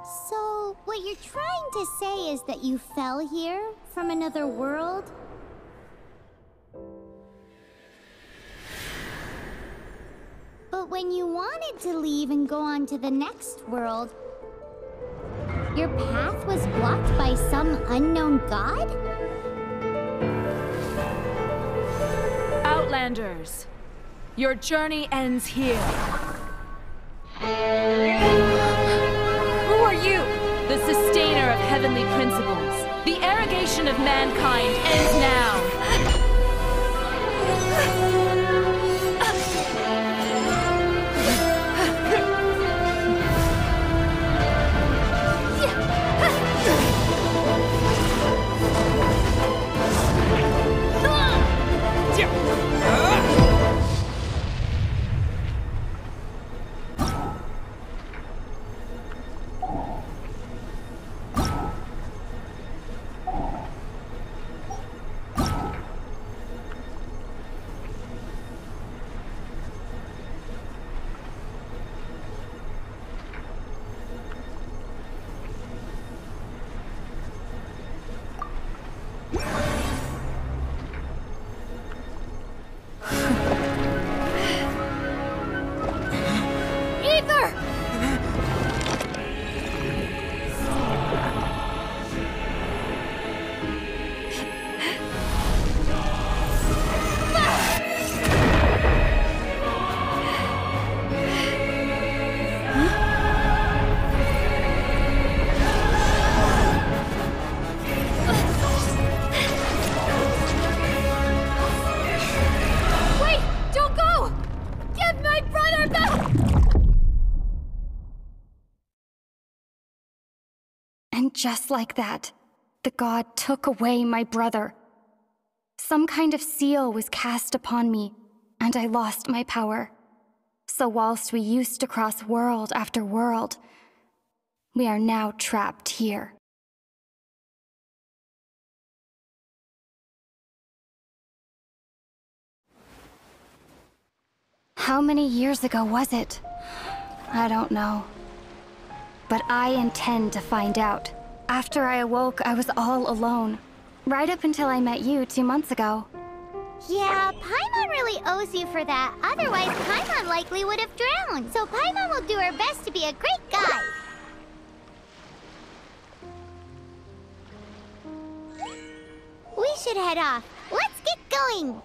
So, what you're trying to say is that you fell here from another world? But when you wanted to leave and go on to the next world, your path was blocked by some unknown god? Outlanders, your journey ends here. Who are you? The sustainer of heavenly principles. The arrogation of mankind ends now. And just like that, the god took away my brother. Some kind of seal was cast upon me, and I lost my power. So whilst we used to cross world after world, we are now trapped here. How many years ago was it? I don't know. But I intend to find out. After I awoke, I was all alone. Right up until I met you 2 months ago. Yeah, Paimon really owes you for that. Otherwise, Paimon likely would have drowned. So Paimon will do her best to be a great guide. We should head off. Let's get going.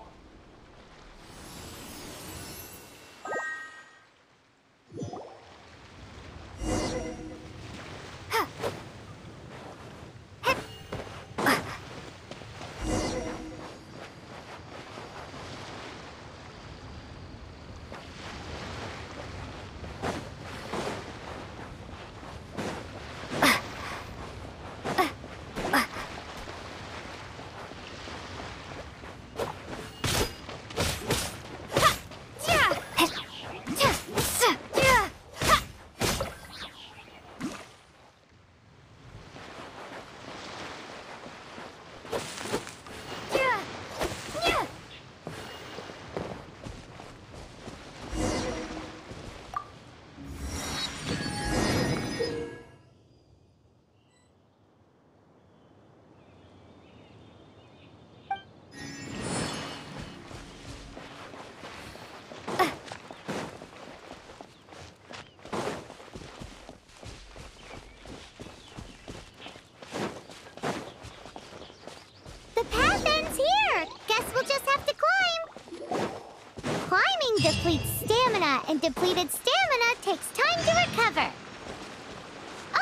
Depletes stamina, and depleted stamina takes time to recover.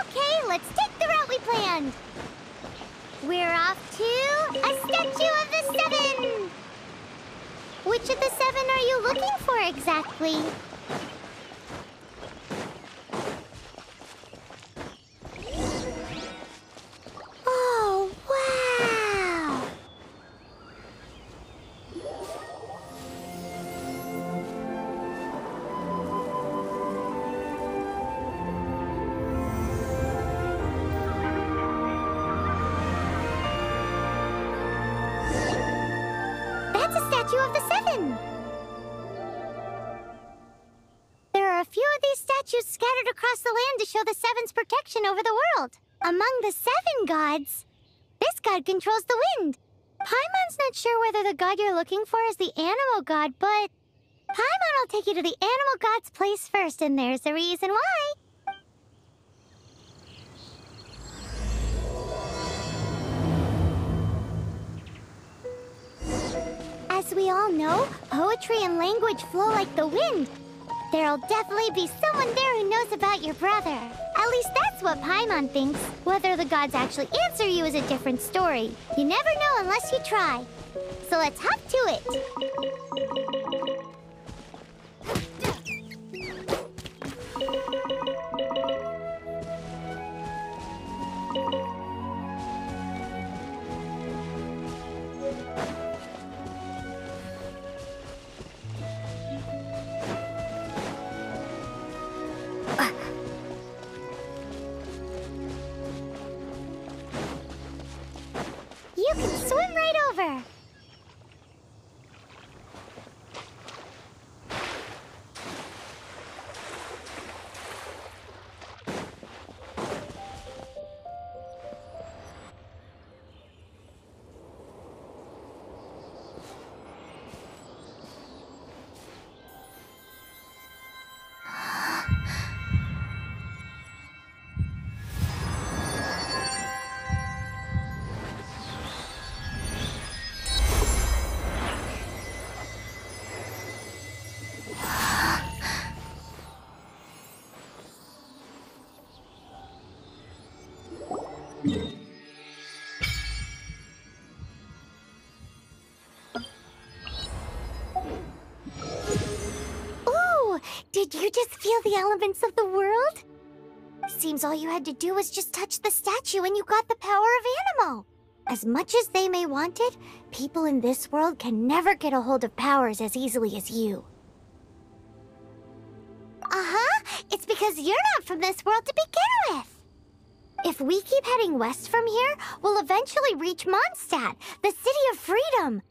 Okay, let's take the route we planned. We're off to a statue of the 7! Which of the 7 are you looking for exactly? Oh, wow! Statue of the 7. There are a few of these statues statues scattered across the land to show the Seven's protection over the world. Among the 7 gods, this god controls the wind. Paimon's not sure whether the god you're looking for is the animal god, but Paimon will take you to the animal god's place first, and there's the reason why. As we all know, poetry and language flow like the wind. There'll definitely be someone there who knows about your brother. At least that's what Paimon thinks. Whether the gods actually answer you is a different story. You never know unless you try. So let's hop to it. You can swim right over. Ooh, did you just feel the elements of the world? Seems all you had to do was just touch the statue and you got the power of Anemo. As much as they may want it, people in this world can never get a hold of powers as easily as you. It's because you're not from this world to begin with. If we keep heading west from here, we'll eventually reach Mondstadt, the city of freedom.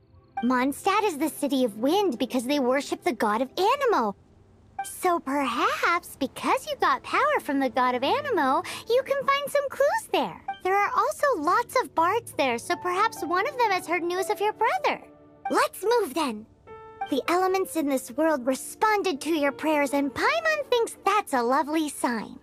Mondstadt is the city of wind because they worship the god of Anemo. So perhaps, because you got power from the god of Anemo, you can find some clues there. There are also lots of bards there, so perhaps one of them has heard news of your brother. Let's move then. The elements in this world responded to your prayers, and Paimon thinks that's a lovely sign.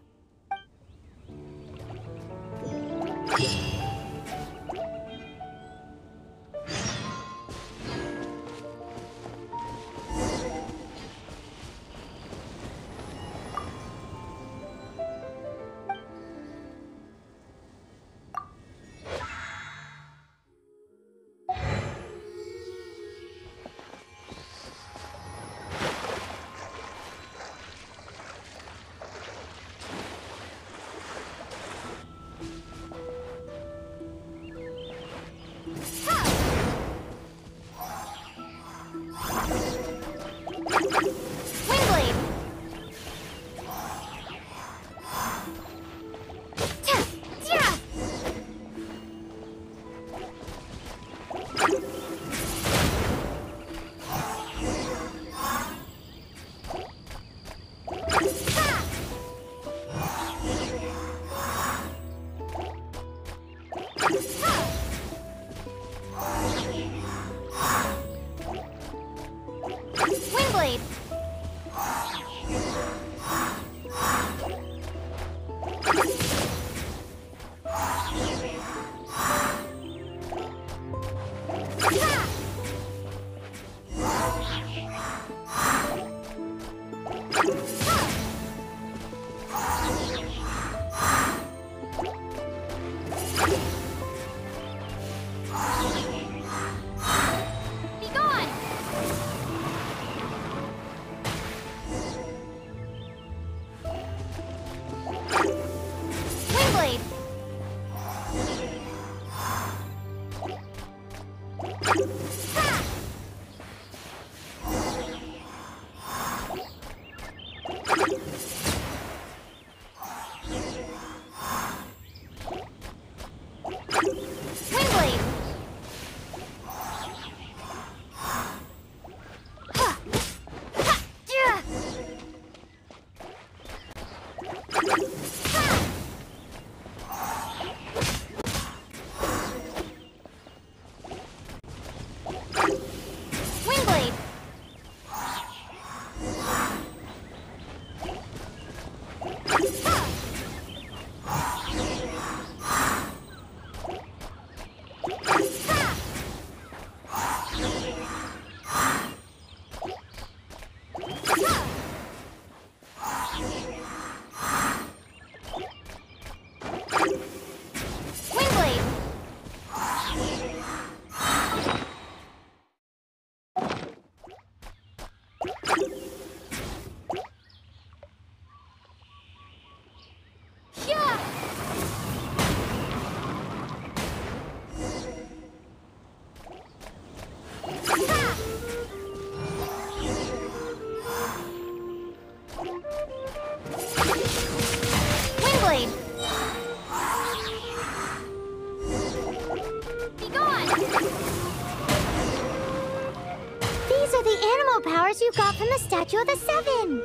powers you got from the Statue of the Seven.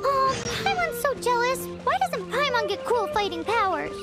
Oh, Paimon's so jealous. Why doesn't Paimon get cool fighting powers?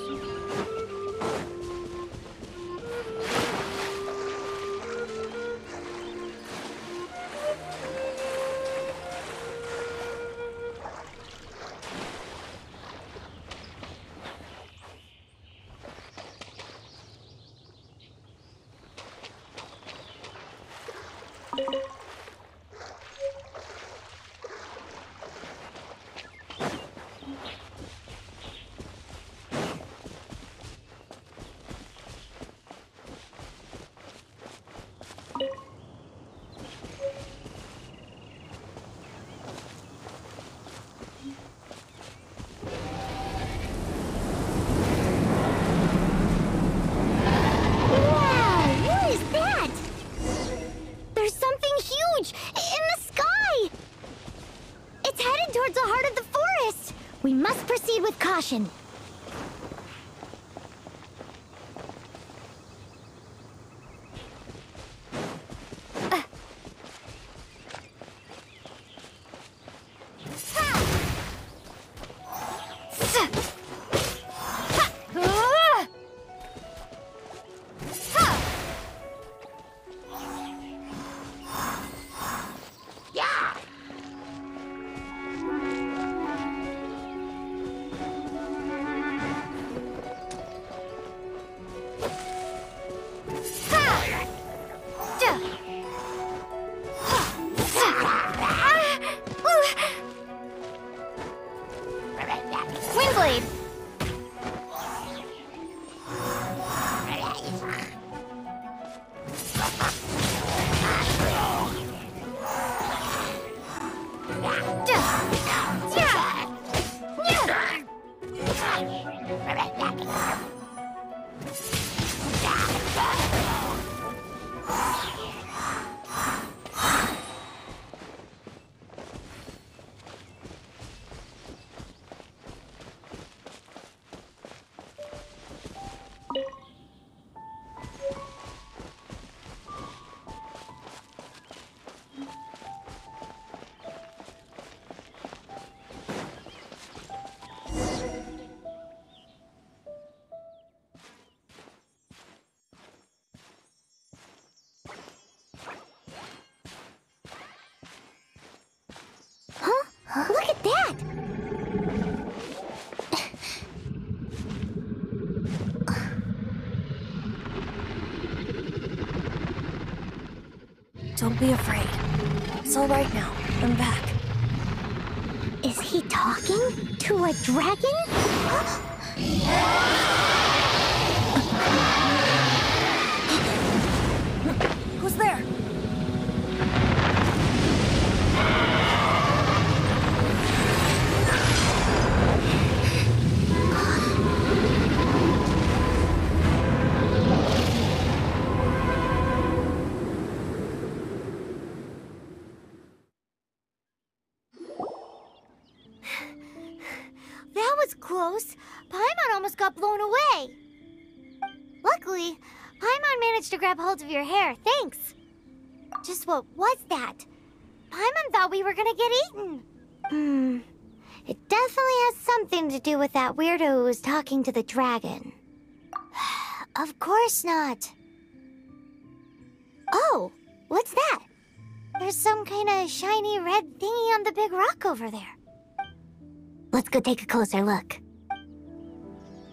We must proceed with caution. Look at that! Don't be afraid. It's all right now. I'm back. Is he talking to a dragon? Who's there? That was close. Paimon almost got blown away. Luckily, Paimon managed to grab hold of your hair. Thanks. Just what was that? Paimon thought we were gonna get eaten. It definitely has something to do with that weirdo who was talking to the dragon. Of course not. Oh, what's that? There's some kind of shiny red thingy on the big rock over there. Let's go take a closer look.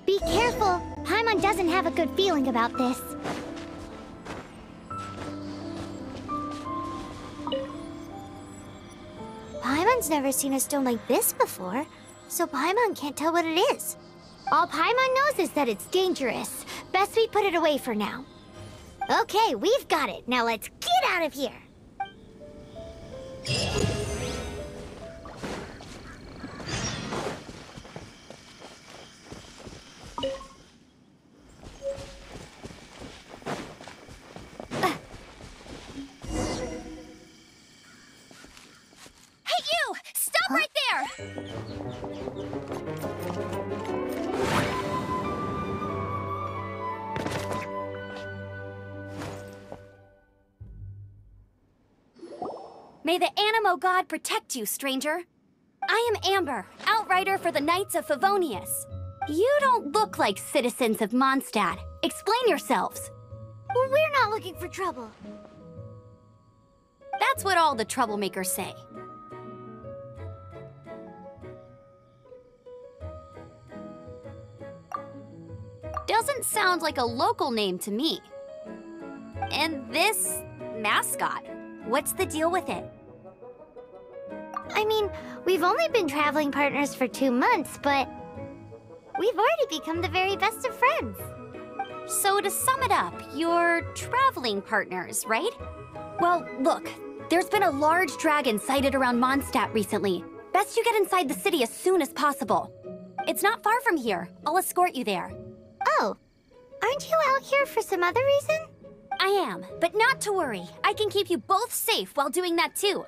Be careful. Paimon doesn't have a good feeling about this. Paimon's never seen a stone like this before, so Paimon can't tell what it is. All Paimon knows is that it's dangerous. Best we put it away for now. Okay, we've got it. Now let's get out of here. May the Animo God protect you, stranger. I am Amber, outrider for the Knights of Favonius. You don't look like citizens of Mondstadt. Explain yourselves. We're not looking for trouble. That's what all the troublemakers say. Doesn't sound like a local name to me. And this mascot, what's the deal with it? I mean, we've only been traveling partners for 2 months, but we've already become the very best of friends. So to sum it up, you're traveling partners, right? Well, look, there's been a large dragon sighted around Mondstadt recently. Best you get inside the city as soon as possible. It's not far from here. I'll escort you there. Oh, aren't you out here for some other reason? I am, but not to worry. I can keep you both safe while doing that too.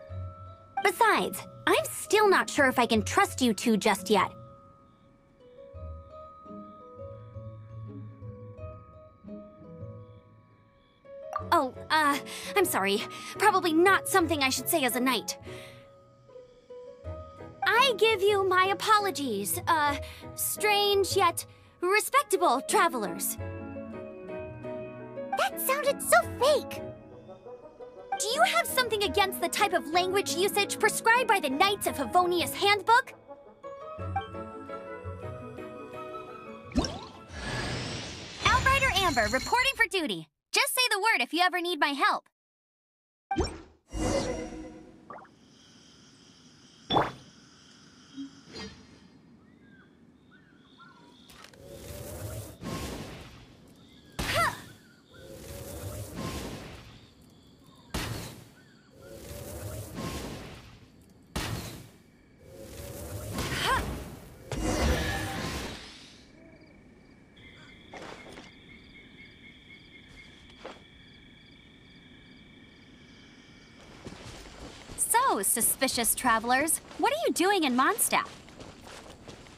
Besides, I'm still not sure if I can trust you two just yet. Oh, I'm sorry. Probably not something I should say as a knight. I give you my apologies, strange yet respectable travelers. That sounded so fake. Do you have something against the type of language usage prescribed by the Knights of Favonius Handbook? Outrider Amber, reporting for duty. Just say the word if you ever need my help. So, suspicious travelers, what are you doing in Mondstadt?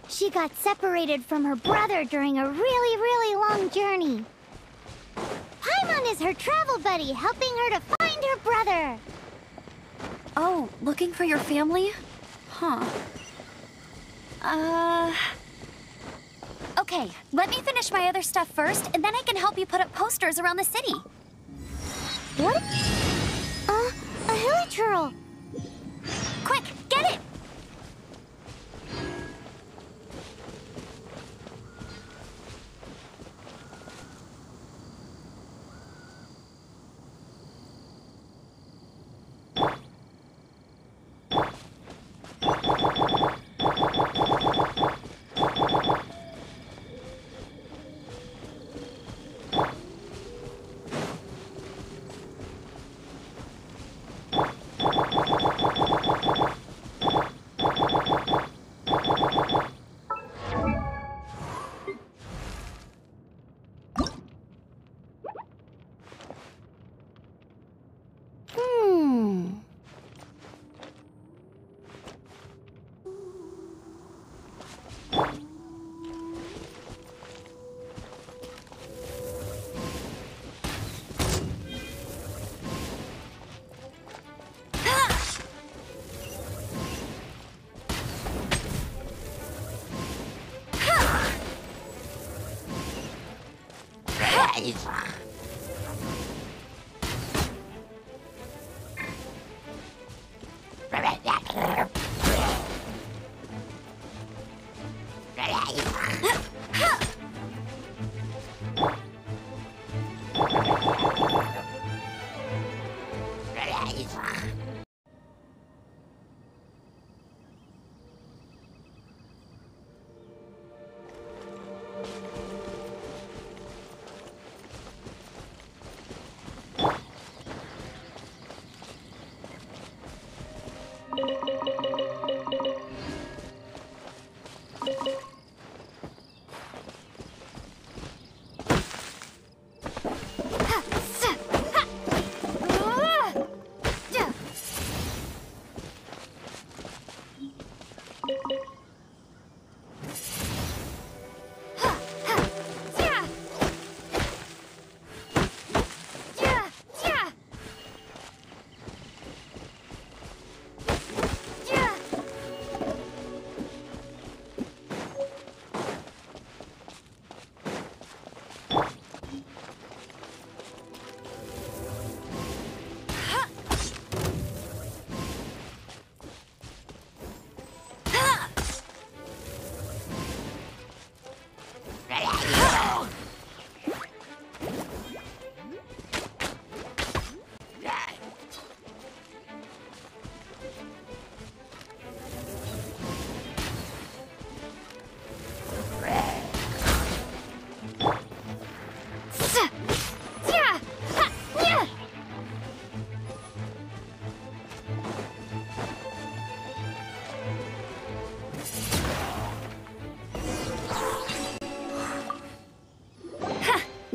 She got separated from her brother during a really long journey. Paimon is her travel buddy, helping her to find her brother. Oh, looking for your family? Huh. Okay, let me finish my other stuff first, and then I can help you put up posters around the city. What? A hilichurl. Quick, get it!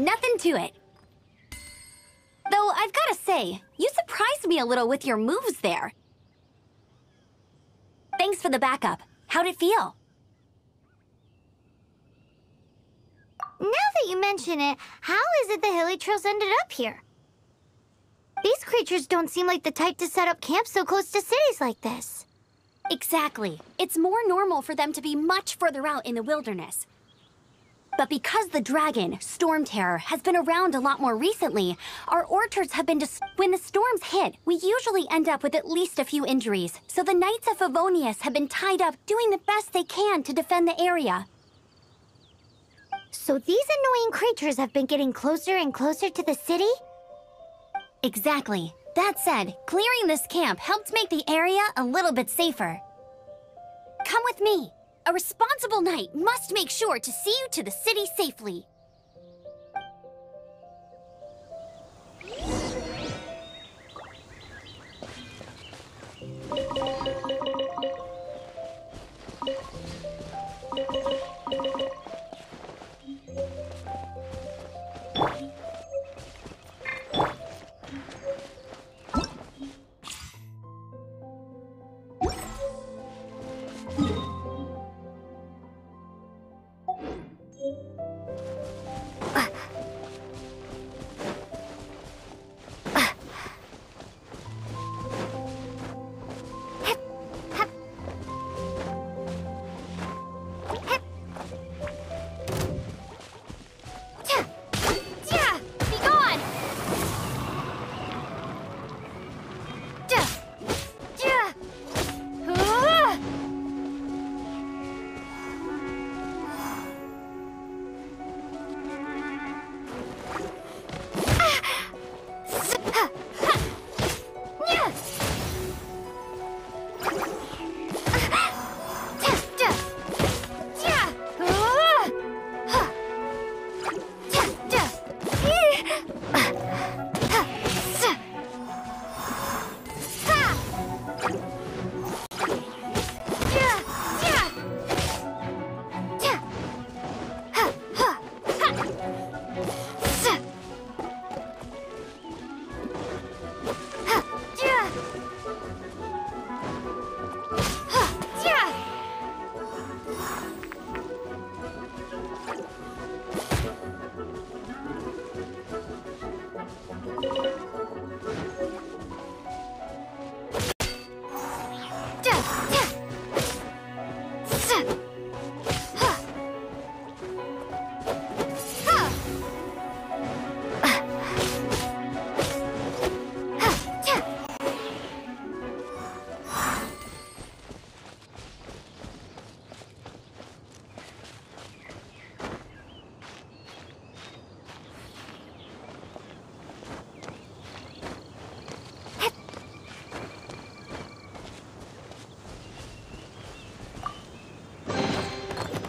Nothing to it. Though I've gotta say, you surprised me a little with your moves there. Thanks for the backup. How'd it feel? Now that you mention it, how is it the Hilly Trails ended up here? These creatures don't seem like the type to set up camp so close to cities like this. Exactly. It's more normal for them to be much further out in the wilderness. But because the dragon, Storm Terror, has been around a lot more recently, our orchards have been when the storms hit, we usually end up with at least a few injuries. So the Knights of Favonius have been tied up doing the best they can to defend the area. So these annoying creatures have been getting closer and closer to the city? Exactly. That said, clearing this camp helped make the area a little bit safer. Come with me. A responsible knight must make sure to see you to the city safely.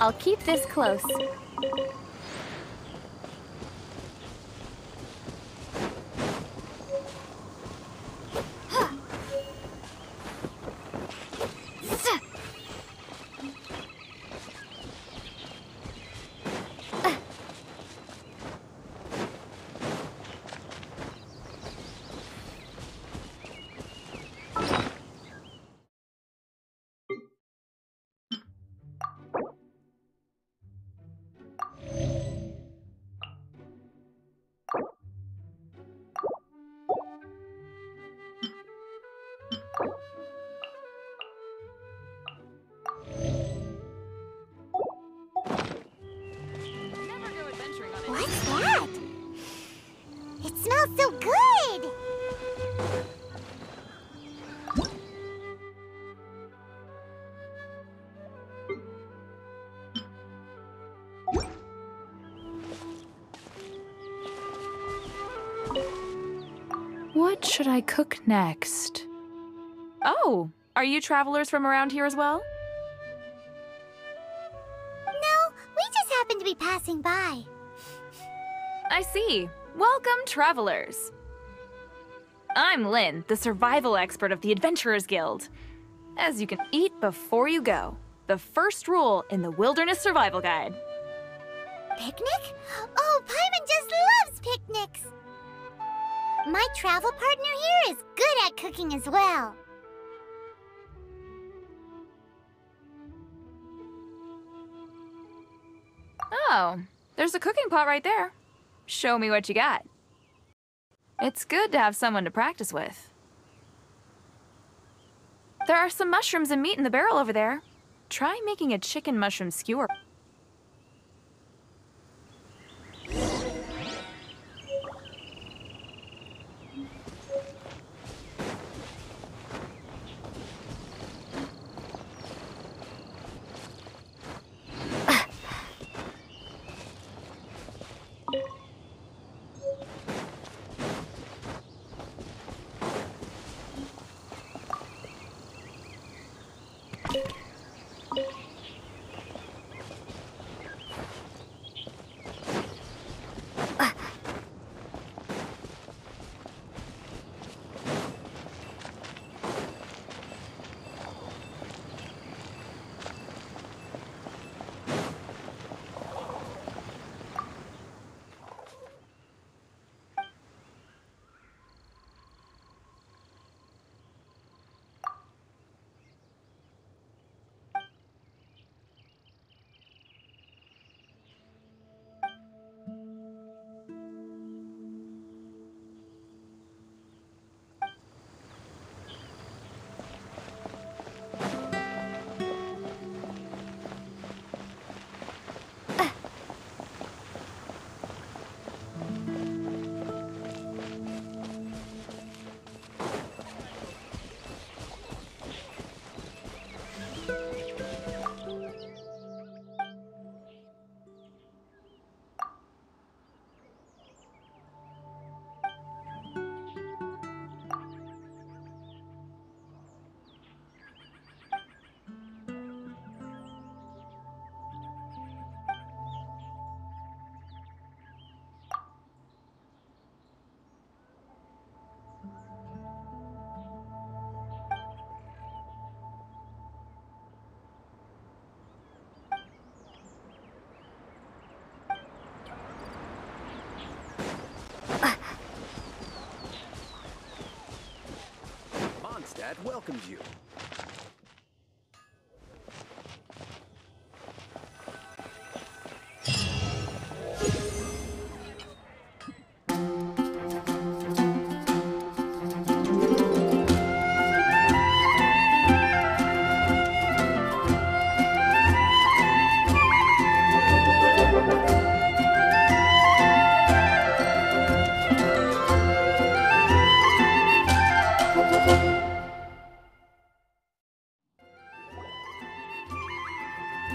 I'll keep this close. What's that? It smells so good! What should I cook next? Oh, are you travelers from around here as well? No, we just happen to be passing by. I see. Welcome, travelers. I'm Lynn, the survival expert of the Adventurers Guild. As you can eat before you go, the first rule in the Wilderness Survival Guide. picnic? Oh, Paimon just loves picnics! My travel partner here is good at cooking as well. Oh, there's a cooking pot right there. Show me what you got. It's good to have someone to practice with. There are some mushrooms and meat in the barrel over there. Try making a chicken mushroom skewer. Mondstadt welcomes you.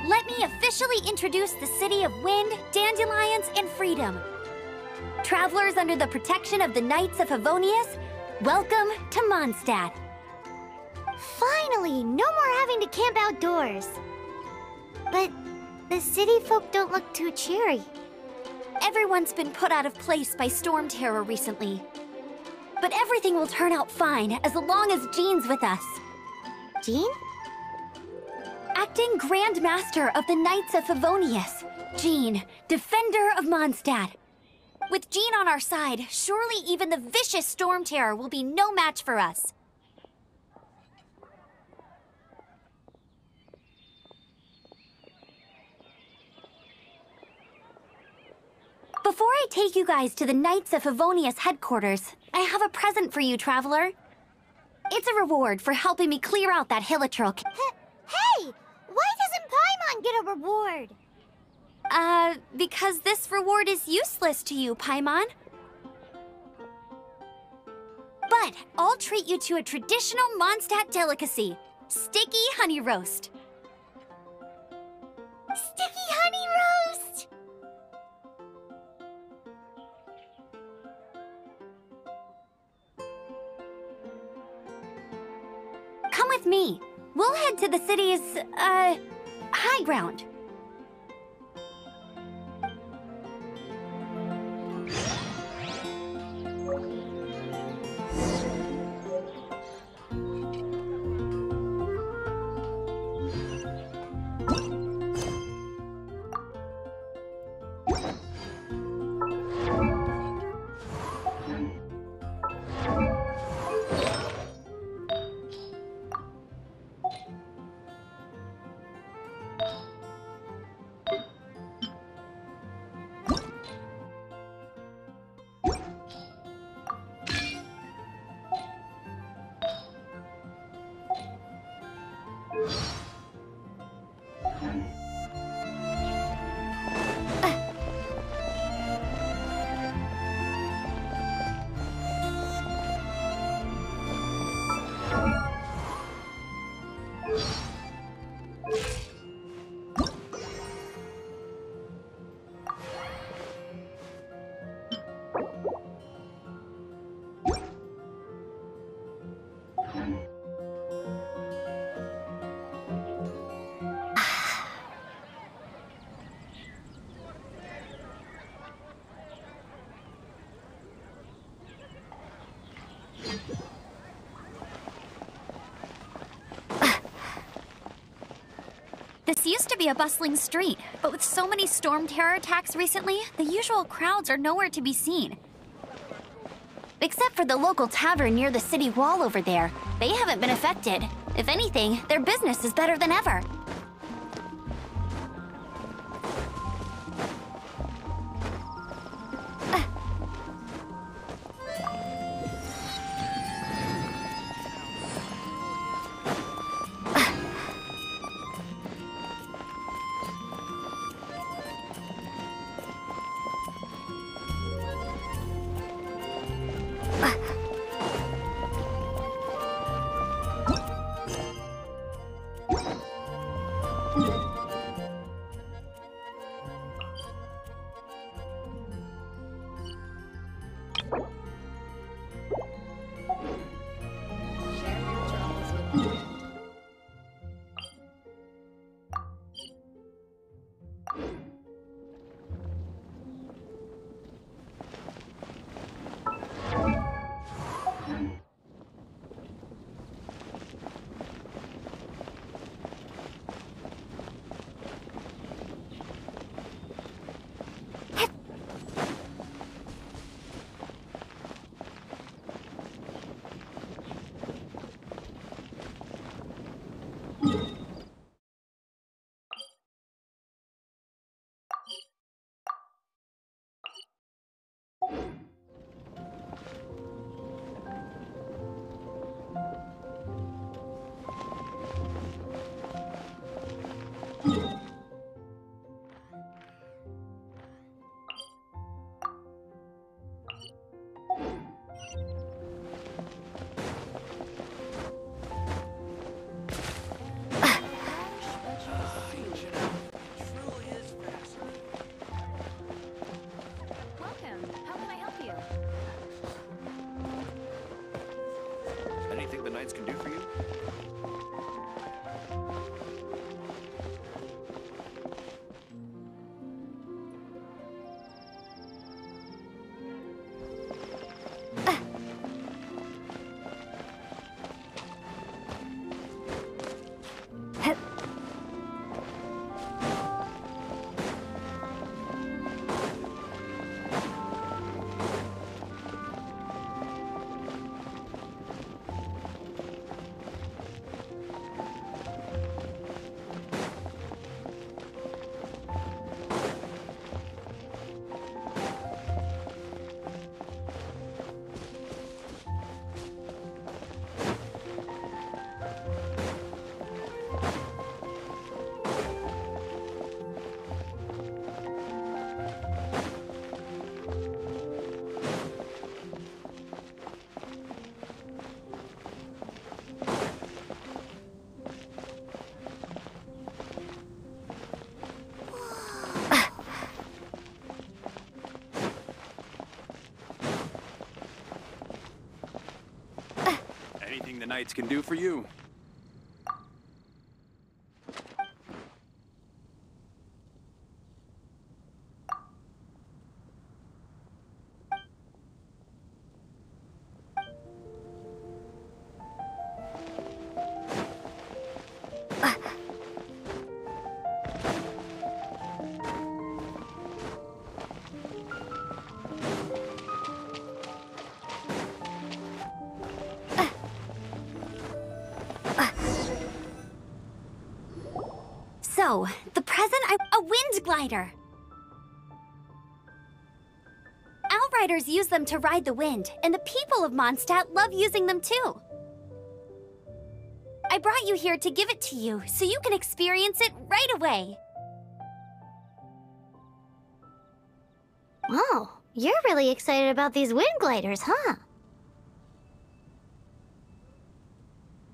Let me officially introduce the city of wind, dandelions, and freedom. Travelers under the protection of the Knights of Favonius, welcome to Mondstadt. Finally, no more having to camp outdoors. But the city folk don't look too cheery. Everyone's been put out of place by storm terror recently. But everything will turn out fine as long as Jean's with us. Jean? Acting Grand Master of the Knights of Favonius, Jean, Defender of Mondstadt. With Jean on our side, surely even the vicious storm terror will be no match for us. Before I take you guys to the Knights of Favonius headquarters, I have a present for you, Traveler. It's a reward for helping me clear out that Hilitruk. Hey! Why doesn't Paimon get a reward? Because this reward is useless to you, Paimon. But I'll treat you to a traditional Mondstadt delicacy, sticky honey roast. Sticky honey roast! Come with me. We'll head to the city's, high ground. This used to be a bustling street, but with so many storm terror attacks recently, the usual crowds are nowhere to be seen. Except for the local tavern near the city wall over there. They haven't been affected. If anything, their business is better than ever. Welcome. How can I help you? Anything the knights can do for you? Anything the knights can do for you? So, the present a wind glider. Outriders use them to ride the wind, and the people of Mondstadt love using them too. I brought you here to give it to you, so you can experience it right away. Whoa, you're really excited about these wind gliders, huh?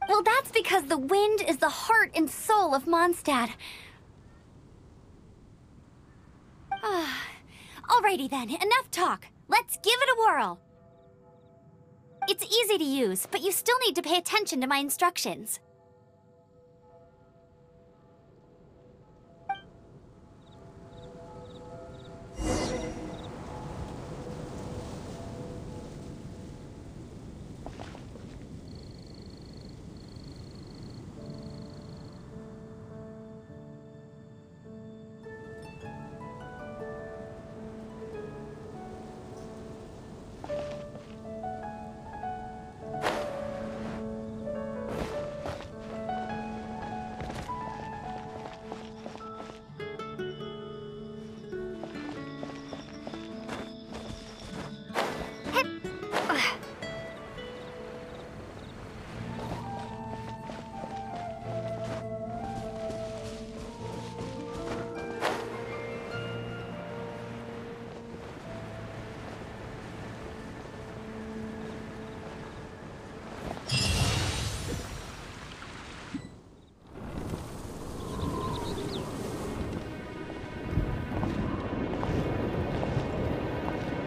Well, that's because the wind is the heart and soul of Mondstadt. Alrighty then, enough talk. Let's give it a whirl. It's easy to use, but you still need to pay attention to my instructions.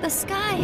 the sky.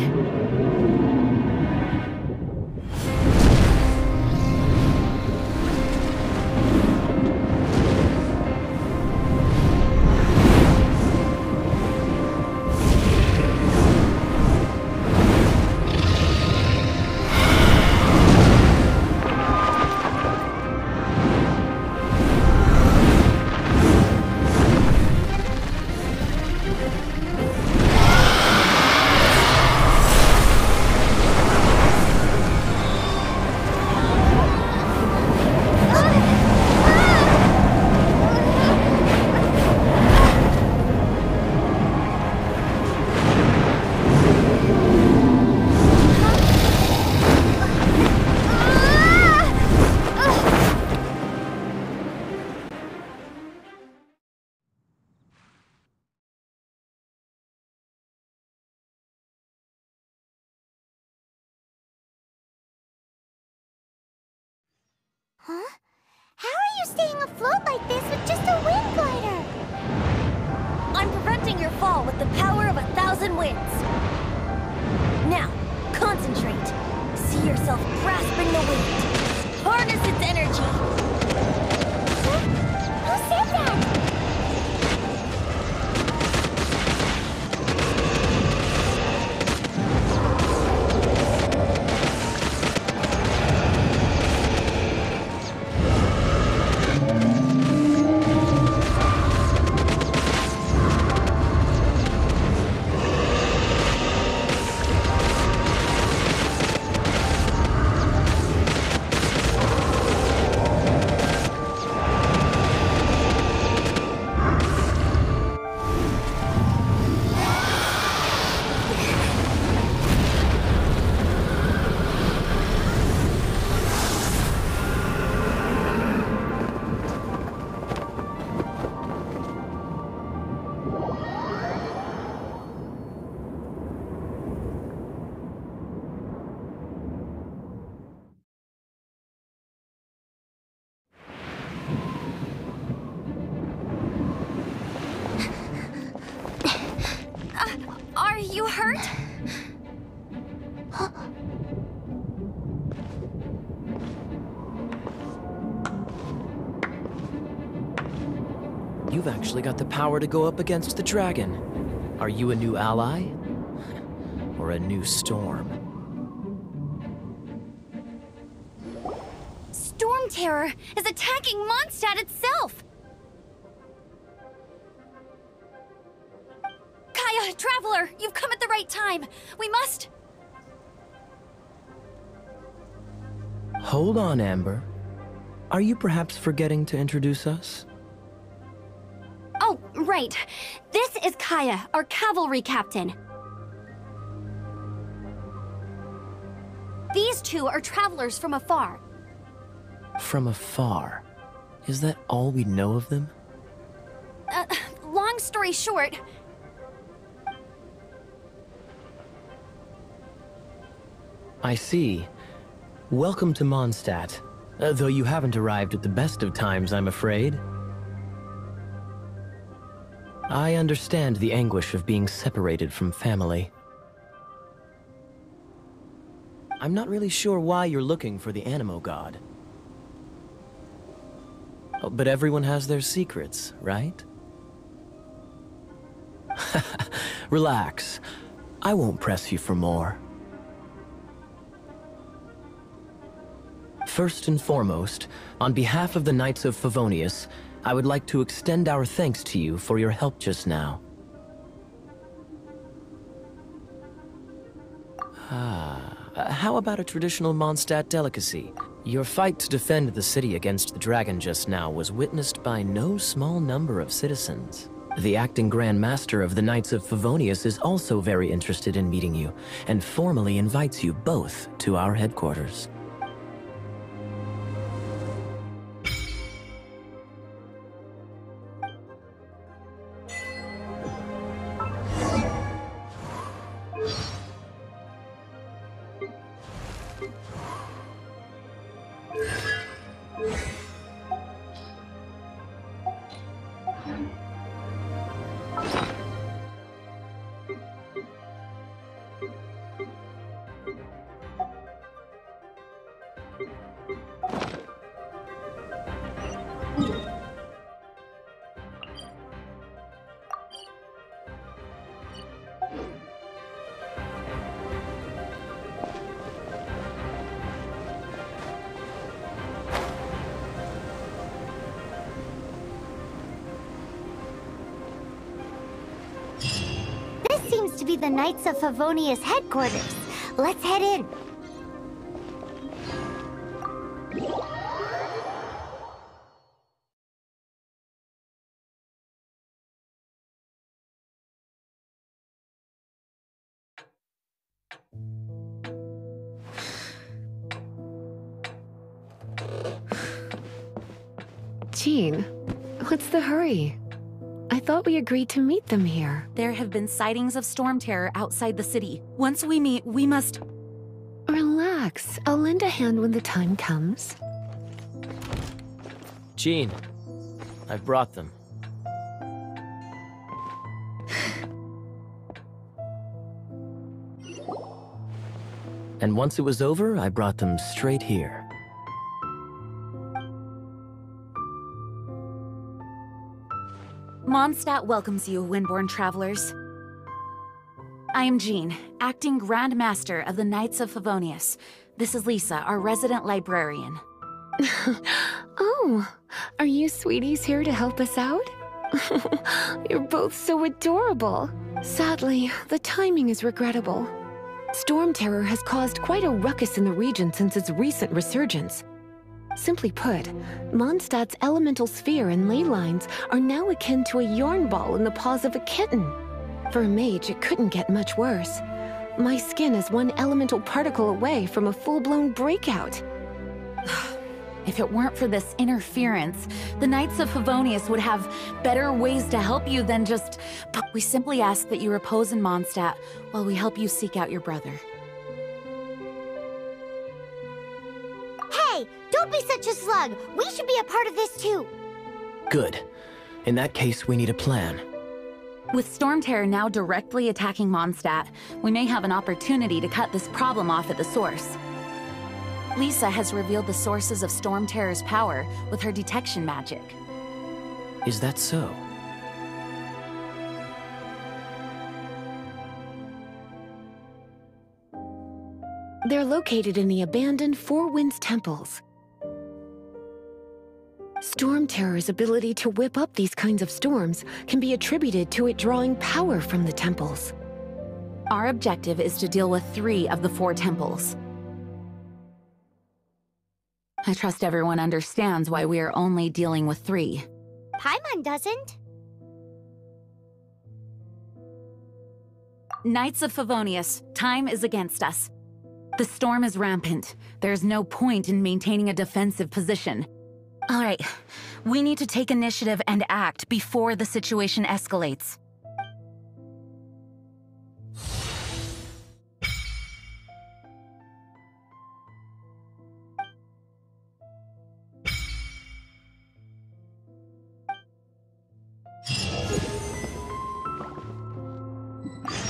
Huh? How are you staying afloat like this with just a wind glider? I'm preventing your fall with the power of 1,000 winds. Now, concentrate. See yourself grasping the wind. Harness its energy. Huh? Who said that? Are you hurt? You've actually got the power to go up against the dragon. Are you a new ally? Or a new storm? Storm Terror is attacking Mondstadt itself! Kaya, Traveler, you've come at the right time. We must... Hold on, Amber. Are you perhaps forgetting to introduce us? Oh, right. This is Kaya, our cavalry captain. These two are travelers from afar. From afar. Is that all we know of them? Long story short... I see. Welcome to Mondstadt. Though you haven't arrived at the best of times, I'm afraid. I understand the anguish of being separated from family. I'm not really sure why you're looking for the Animo God. Oh, but everyone has their secrets, right? Relax. I won't press you for more. First and foremost, on behalf of the Knights of Favonius, I would like to extend our thanks to you for your help just now. How about a traditional Mondstadt delicacy? Your fight to defend the city against the dragon just now was witnessed by no small number of citizens. The acting Grand Master of the Knights of Favonius is also very interested in meeting you, and formally invites you both to our headquarters. the Knights of Favonius headquarters. Let's head in. Jean, what's the hurry? I thought we agreed to meet them here. There have been sightings of storm terror outside the city. Once we meet, we must... Relax. I'll lend a hand when the time comes. Jean, I've brought them. And once it was over, I brought them straight here. Mondstadt welcomes you, Windborn travelers. I am Jean, acting Grand Master of the Knights of Favonius. This is Lisa, our resident librarian. Oh, are you sweeties here to help us out? You're both so adorable. Sadly, the timing is regrettable. Storm terror has caused quite a ruckus in the region since its recent resurgence. Simply put, Mondstadt's elemental sphere and ley lines are now akin to a yarn ball in the paws of a kitten. For a mage, it couldn't get much worse. My skin is one elemental particle away from a full-blown breakout. If it weren't for this interference, the Knights of Favonius would have better ways to help you than just... We simply ask that you repose in Mondstadt while we help you seek out your brother. Hey, don't be such a slug. We should be a part of this too. Good. In that case, we need a plan. With storm terror now directly attacking Mondstadt, we may have an opportunity to cut this problem off at the source. Lisa has revealed the sources of storm terror's power with her detection magic. Is that so? They're located in the abandoned Four Winds temples. Storm terror's ability to whip up these kinds of storms can be attributed to it drawing power from the temples. Our objective is to deal with 3 of the 4 temples. I trust everyone understands why we are only dealing with 3. Paimon doesn't. Knights of Favonius, time is against us. The storm is rampant. There's no point in maintaining a defensive position. All right, we need to take initiative and act before the situation escalates.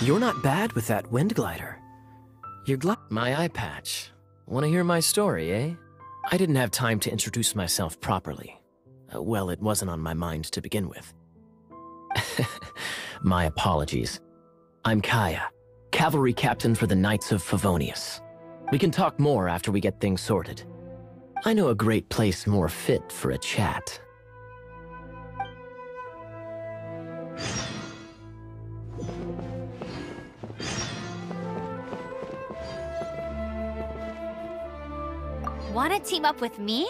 You're not bad with that wind glider. You're my eye patch. Want to hear my story, eh? I didn't have time to introduce myself properly. Well, it wasn't on my mind to begin with. My apologies. I'm Kaya, cavalry captain for the Knights of Favonius. We can talk more after we get things sorted. I know a great place more fit for a chat. Want to team up with me?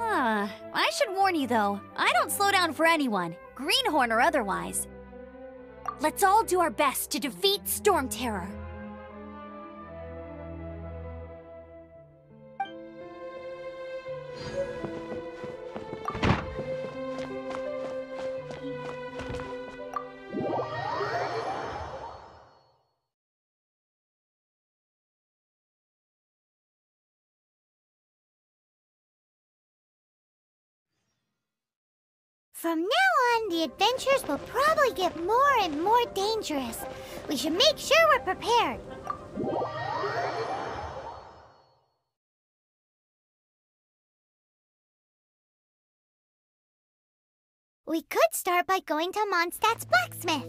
I should warn you though, I don't slow down for anyone, greenhorn or otherwise. Let's all do our best to defeat Storm Terror. From now on, the adventures will probably get more and more dangerous. We should make sure we're prepared. We could start by going to Mondstadt's blacksmith.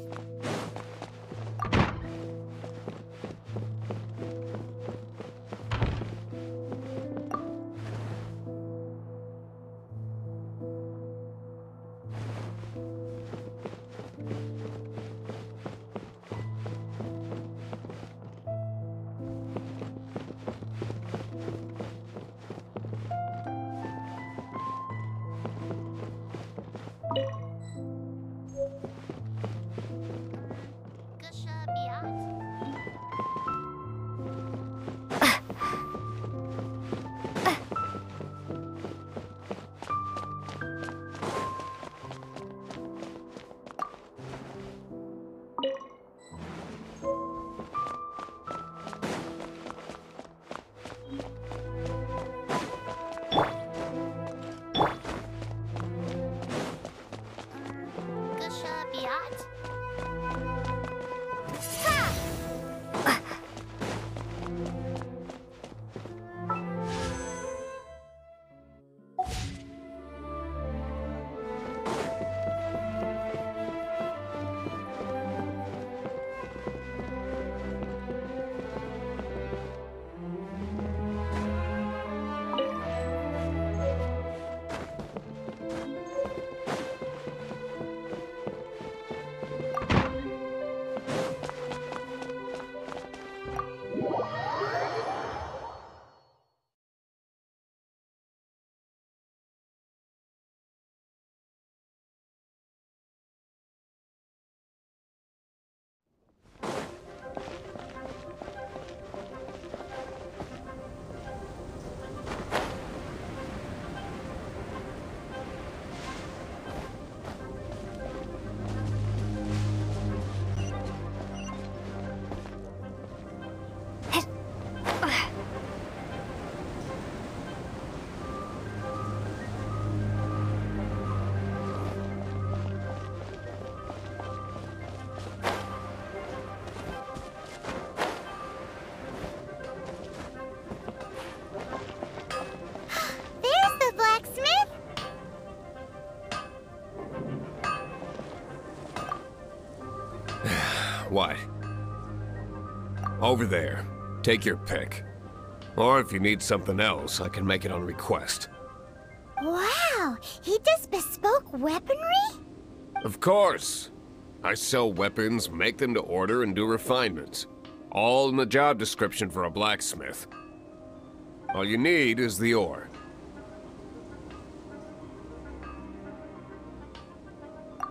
What? Over there. Take your pick. Or if you need something else, I can make it on request. Wow, he does bespoke weaponry? Of course. I sell weapons, make them to order, and do refinements. All in the job description for a blacksmith. All you need is the ore.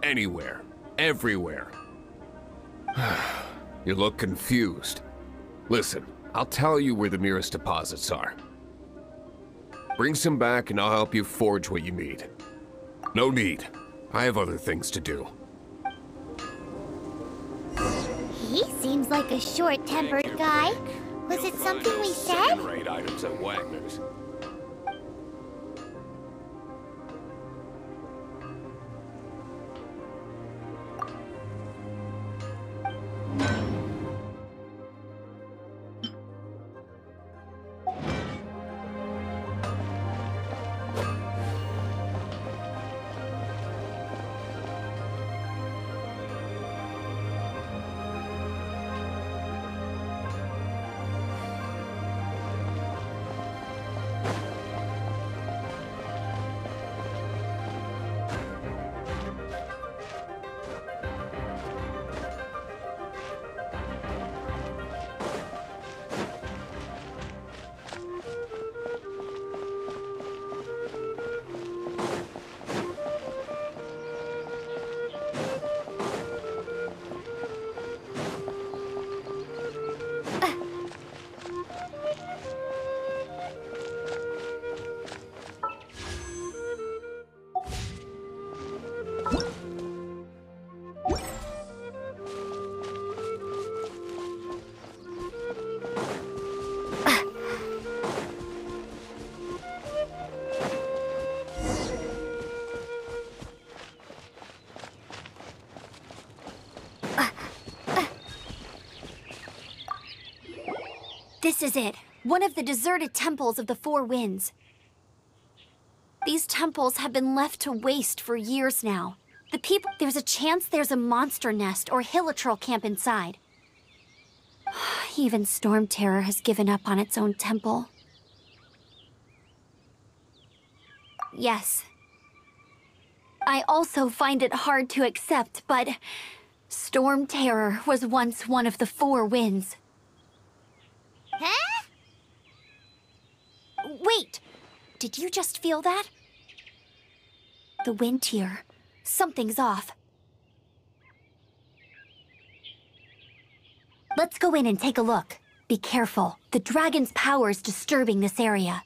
Anywhere. Everywhere. You look confused. Listen, I'll tell you where the nearest deposits are. Bring some back and I'll help you forge what you need. No need. I have other things to do. He seems like a short-tempered guy. Was it something we said? Second-rate items at Wagner's. This is it. One of the deserted temples of the Four Winds. These temples have been left to waste for years now. There's a chance there's a monster nest or hilitrol camp inside. Even Storm Terror has given up on its own temple. Yes. I also find it hard to accept, but Storm Terror was once one of the Four Winds. Huh? Wait! Did you just feel that? The wind here. Something's off. Let's go in and take a look. Be careful. The dragon's power is disturbing this area.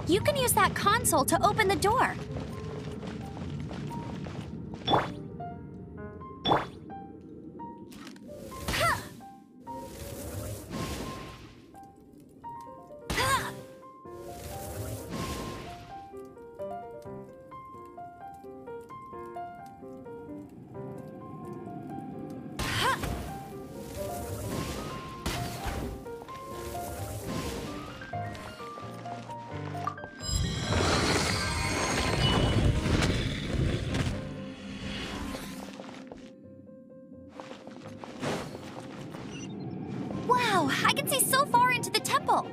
You can use that console to open the door. I can see so far into the temple.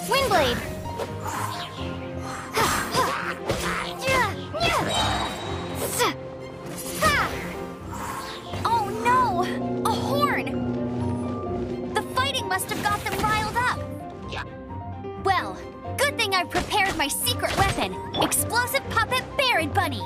Windblade! Oh no! A horn! The fighting must have got them riled up. Well, good thing I've prepared my secret weapon, Explosive Puppet Barrett Bunny.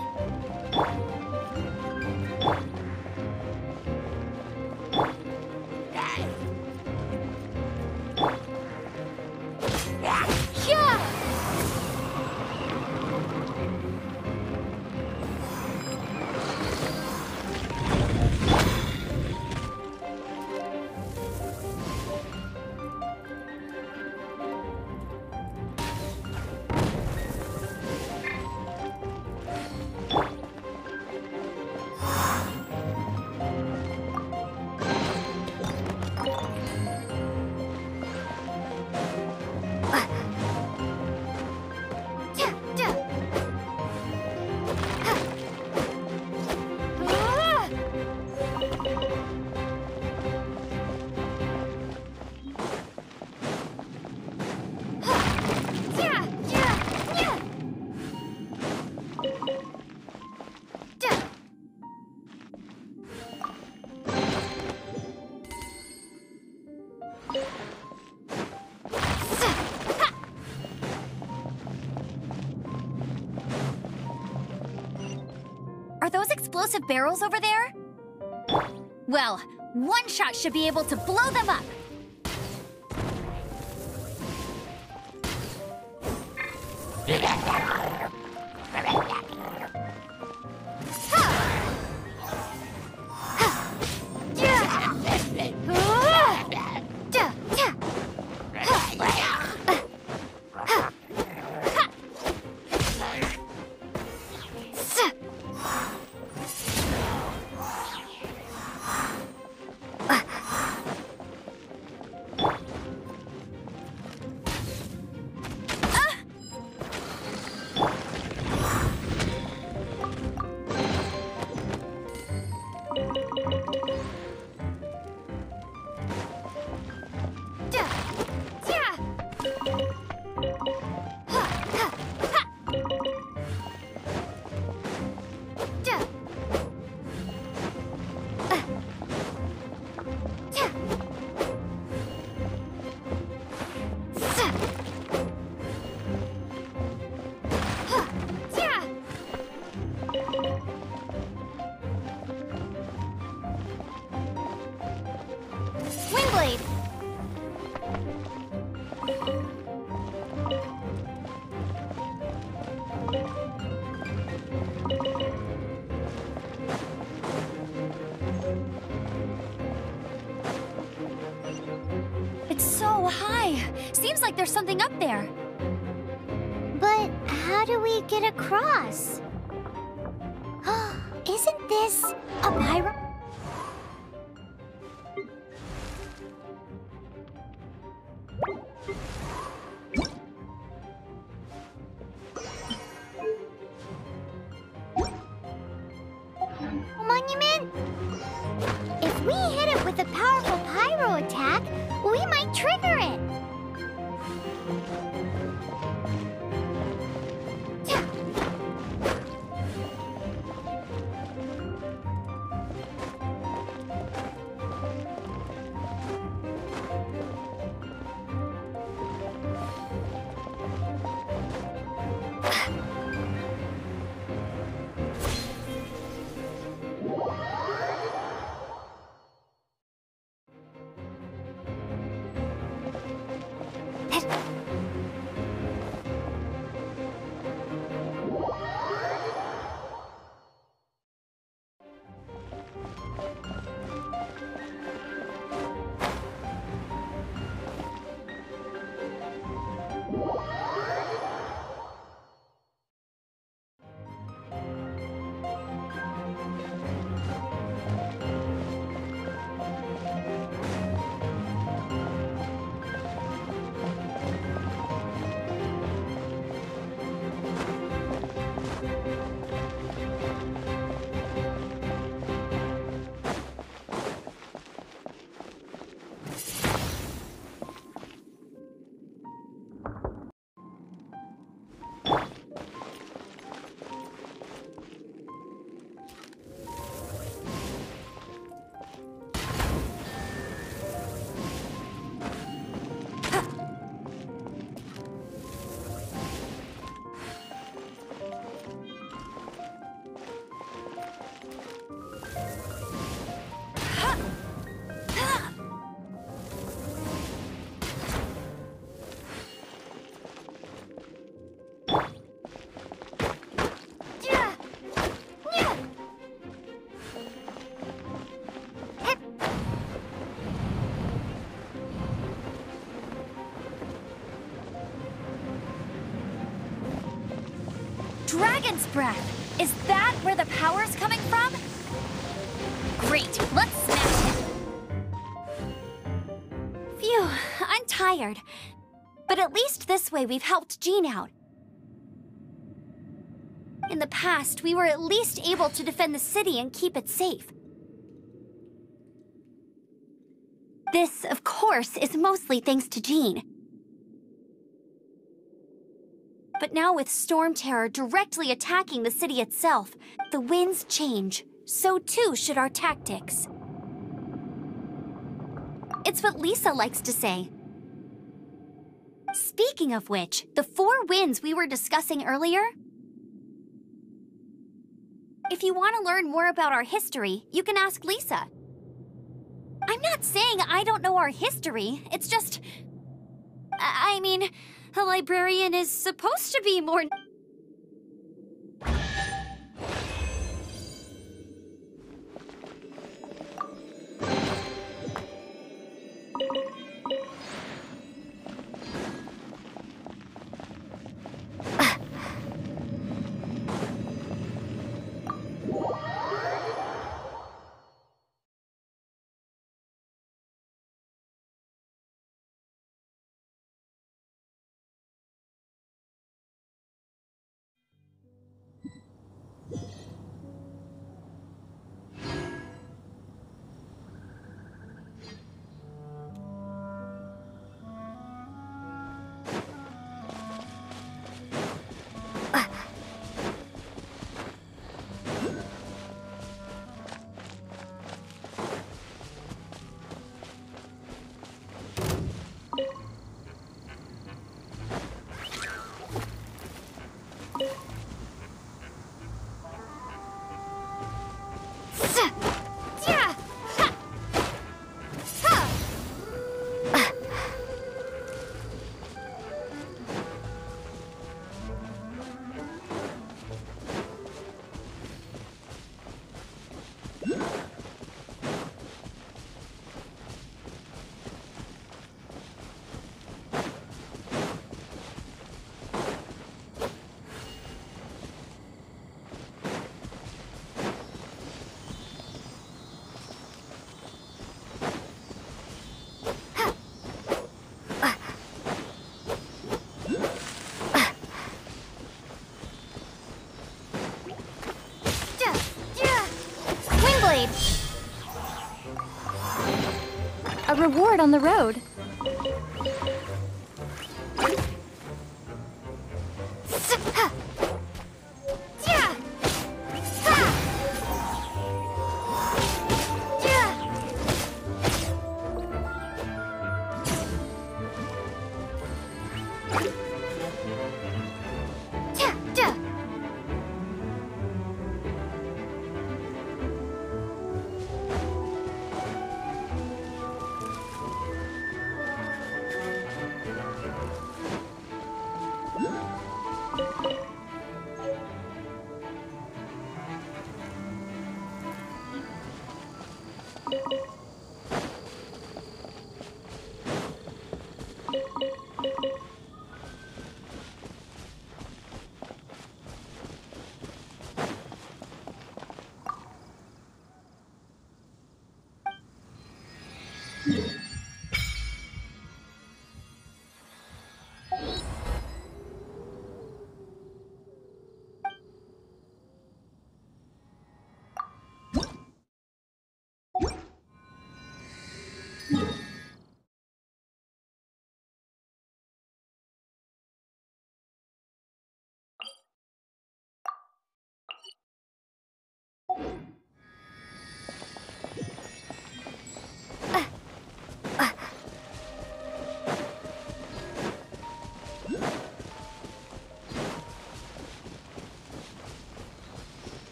Are those explosive barrels over there? Well, one shot should be able to blow them up. Windblade! It's so high. Seems like there's something up there. But how do we get across? Isn't this a pyro? monument? If we hit it with a powerful pyro attack, we might trigger it. Dragon's breath! Is that where the power's coming from? Great, let's smash it! Phew, I'm tired. But at least this way we've helped Jean out. In the past, we were at least able to defend the city and keep it safe. This, of course, is mostly thanks to Jean. But now with Storm Terror directly attacking the city itself, the winds change. So too should our tactics. It's what Lisa likes to say. Speaking of which, the 4 winds we were discussing earlier... If you want to learn more about our history, you can ask Lisa. I'm not saying I don't know our history, it's just... I mean, a librarian is supposed to be more... blade. A reward on the road.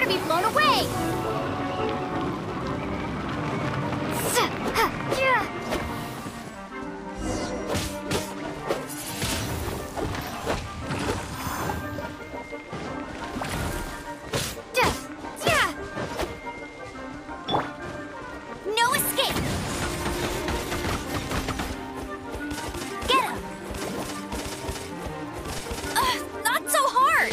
to be blown away! No escape! Get him! Not so hard!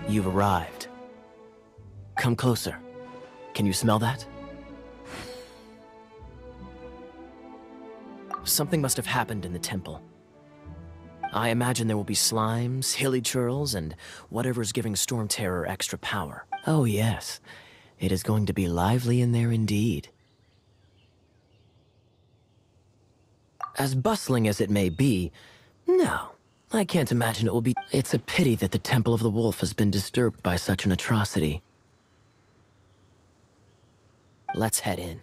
You've arrived. Come closer. Can you smell that? Something must have happened in the temple. I imagine there will be slimes, hilly churls, and whatever's giving Storm Terror extra power. Oh yes, it is going to be lively in there indeed. As bustling as it may be, no, I can't imagine it will be... It's a pity that the Temple of the Wolf has been disturbed by such an atrocity. Let's head in.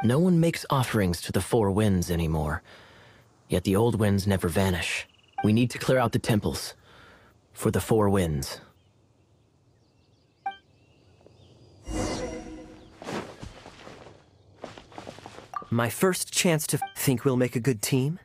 No one makes offerings to the Four Winds anymore. Yet the old winds never vanish. We need to clear out the temples. For the Four Winds. My first chance to think we'll make a good team?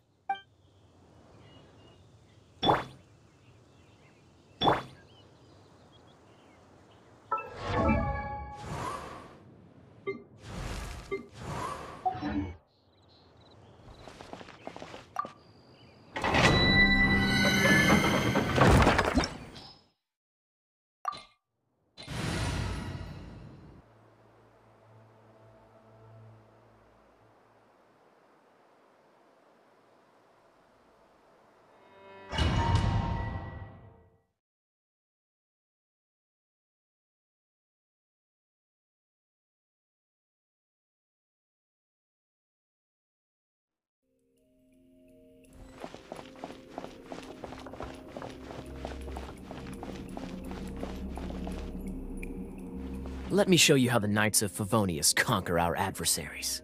Let me show you how the Knights of Favonius conquer our adversaries.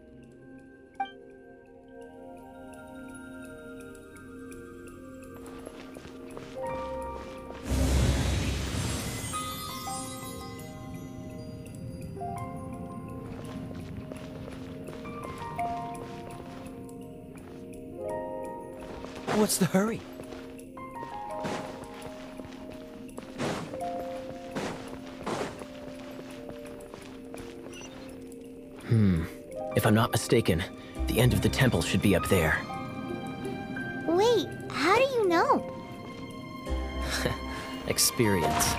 What's the hurry? If I'm not mistaken, the end of the temple should be up there. Wait, how do you know? Experience.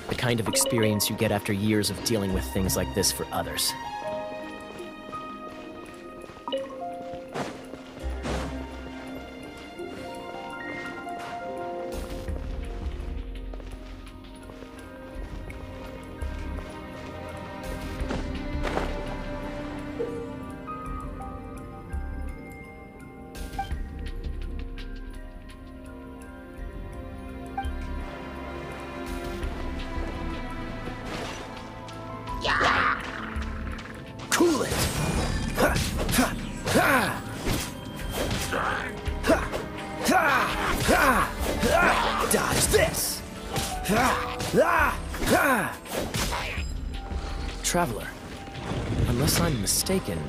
The kind of experience you get after years of dealing with things like this for others. Cool it! Dodge this! Traveler, unless I'm mistaken,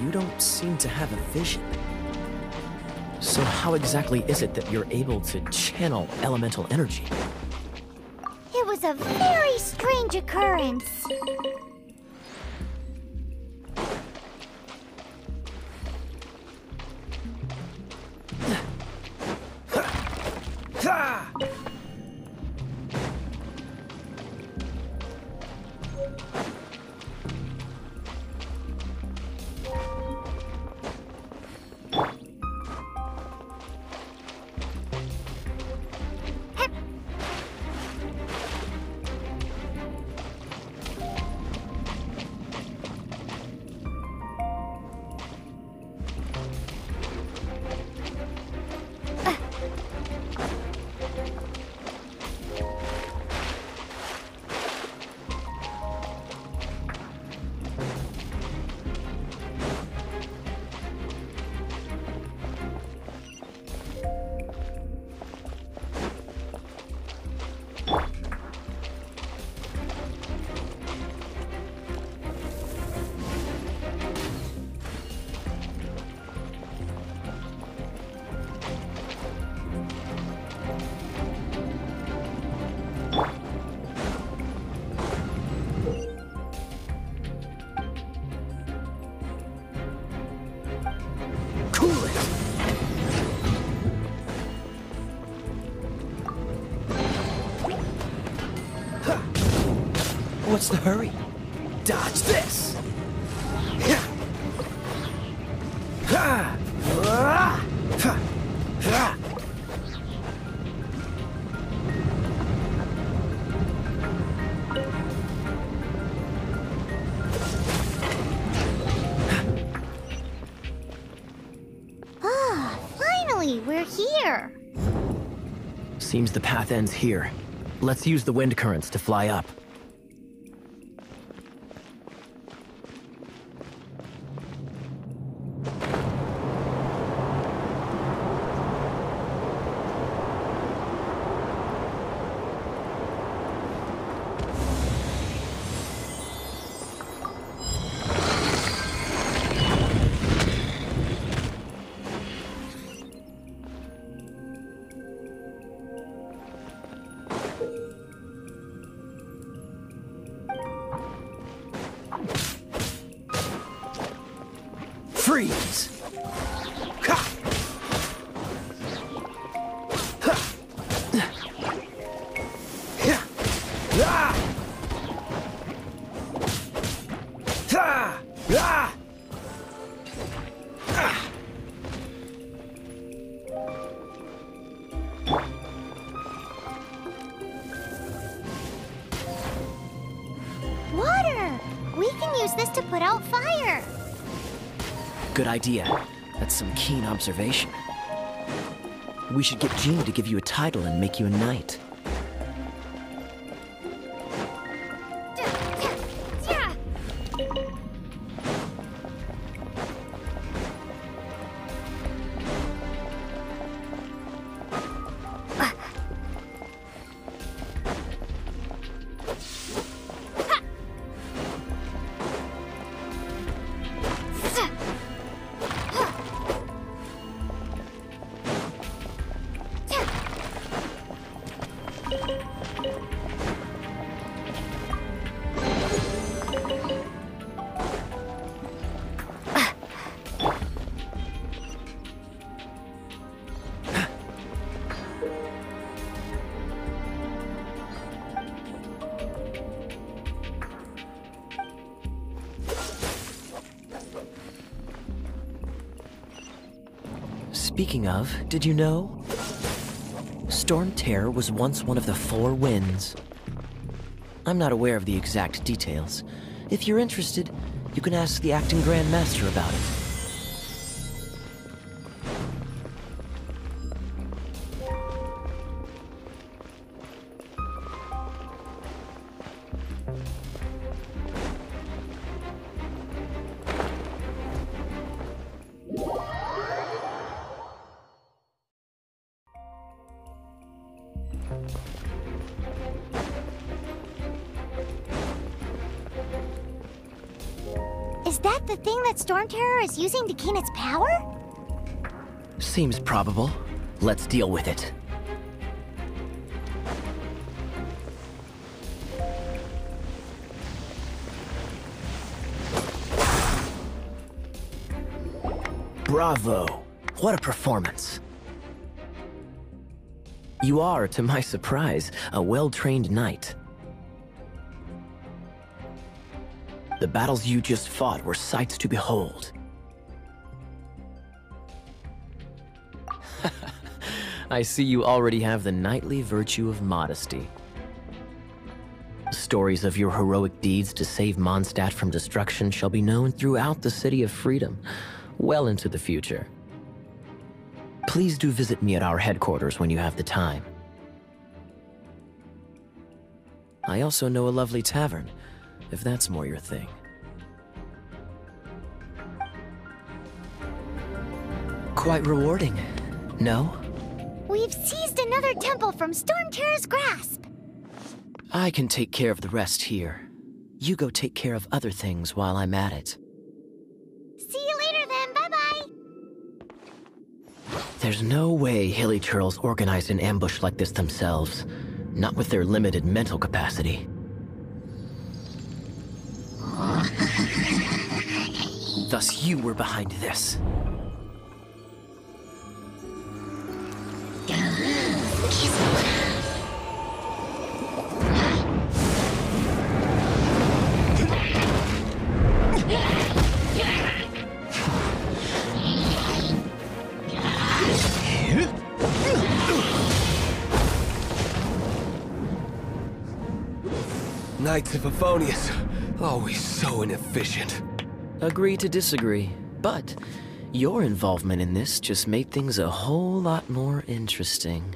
you don't seem to have a vision. So how exactly is it that you're able to channel elemental energy? It was a very strange occurrence. What's the hurry? Dodge this! Seems the path ends here. Let's use the wind currents to fly up. Freeze! Ha! Ha! Yeah! Ah! Ah! Ah! Ah! Water! We can use this to put out fire. Good idea. That's some keen observation. We should get Jean to give you a title and make you a knight. Speaking of, did you know? Storm Terror was once one of the 4 winds. I'm not aware of the exact details. If you're interested, you can ask the acting Grand Master about it. Is that the thing that Storm Terror is using to gain its power? Seems probable. Let's deal with it. Bravo! What a performance. You are, to my surprise, a well-trained knight. The battles you just fought were sights to behold. I see you already have the knightly virtue of modesty. Stories of your heroic deeds to save Mondstadt from destruction shall be known throughout the City of Freedom, well into the future. Please do visit me at our headquarters when you have the time. I also know a lovely tavern, if that's more your thing. Quite rewarding, no? We've seized another temple from Storm Terror's grasp. I can take care of the rest here. You go take care of other things while I'm at it. See you later then, bye-bye. There's no way Hilly Churls organized an ambush like this themselves, not with their limited mental capacity. Thus you were behind this. Knights of Favonius, always so inefficient. Agree to disagree, but your involvement in this just made things a whole lot more interesting.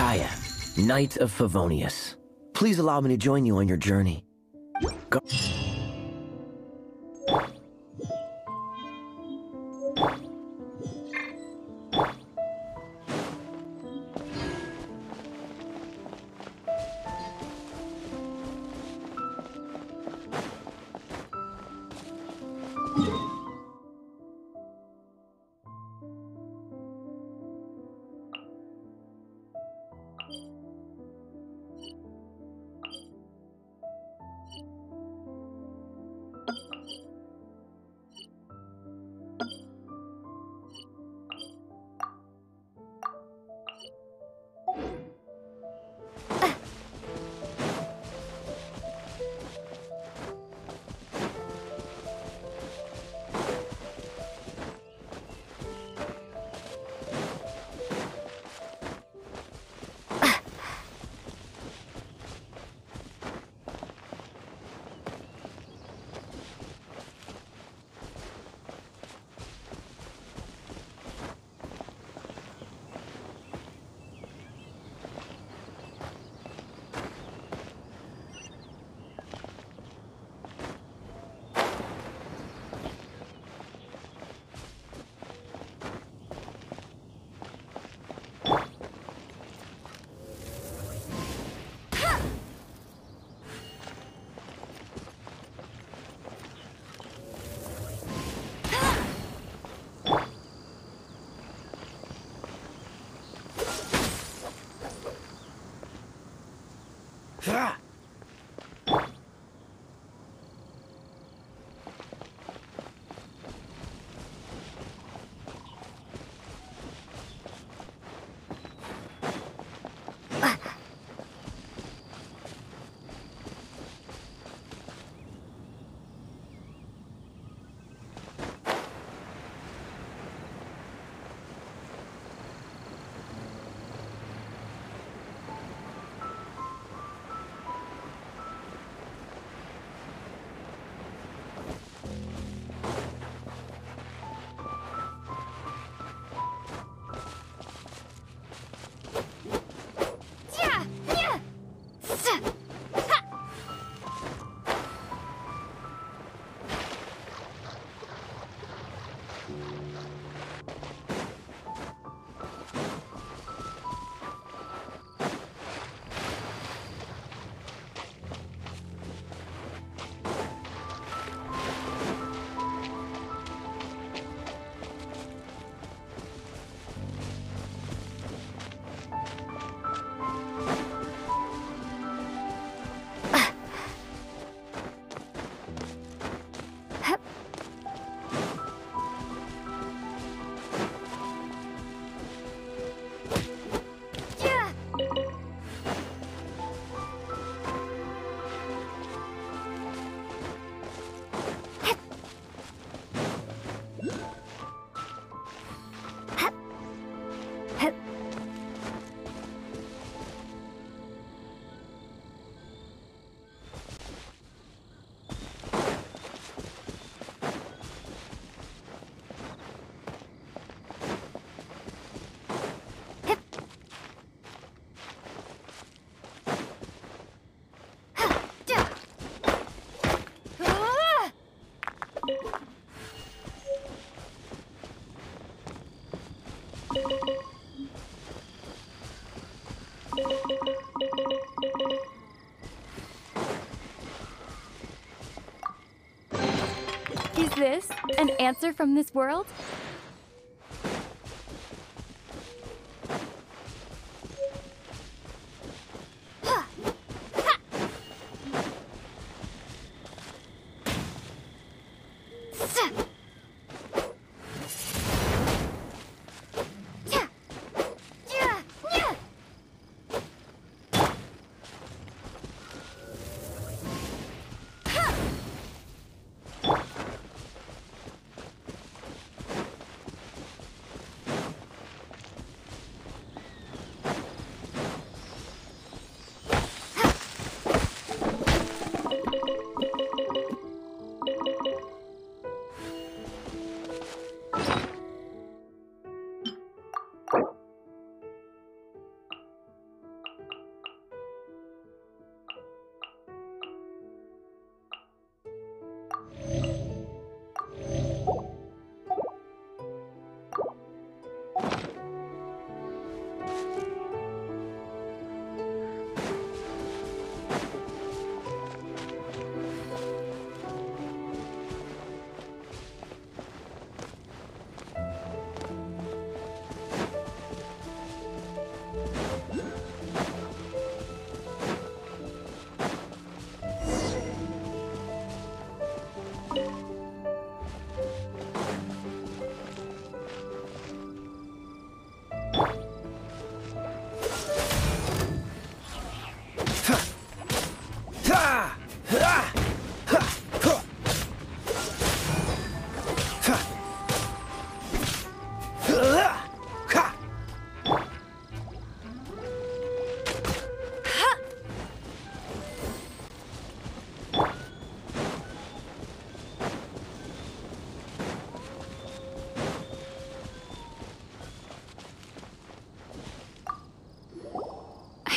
Gaia, Knight of Favonius. Please allow me to join you on your journey. Go. Is this an answer from this world?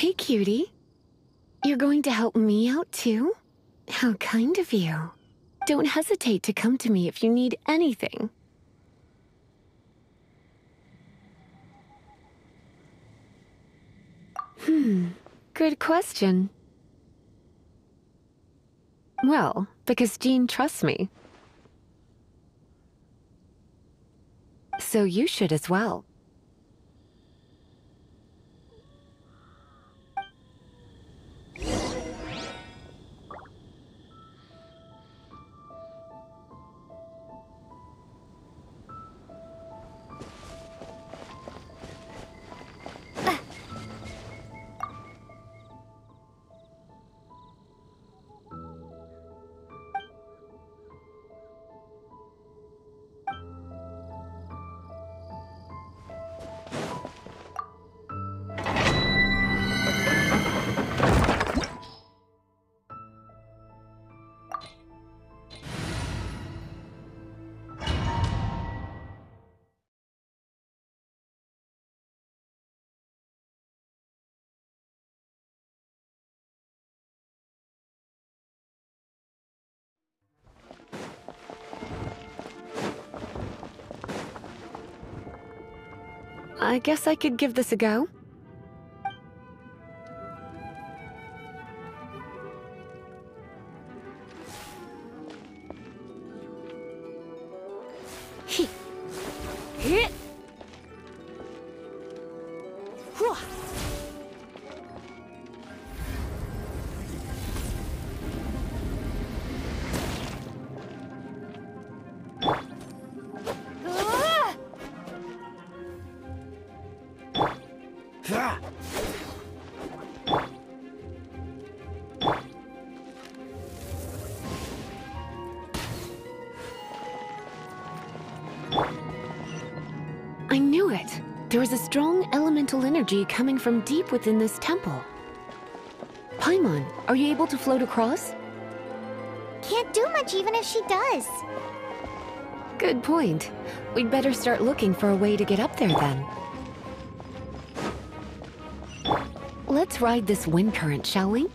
Hey, cutie. You're going to help me out, too? How kind of you. Don't hesitate to come to me if you need anything. Good question. Well, because Jean trusts me. So you should as well. I guess I could give this a go. I knew it. There is a strong elemental energy coming from deep within this temple. Paimon, are you able to float across? Can't do much even if she does. Good point. We'd better start looking for a way to get up there then. Let's ride this wind current, shall we?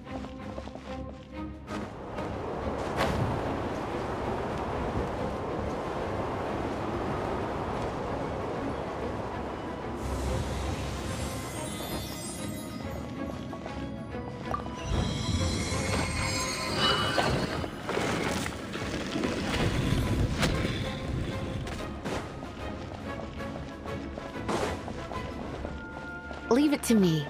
Leave it to me.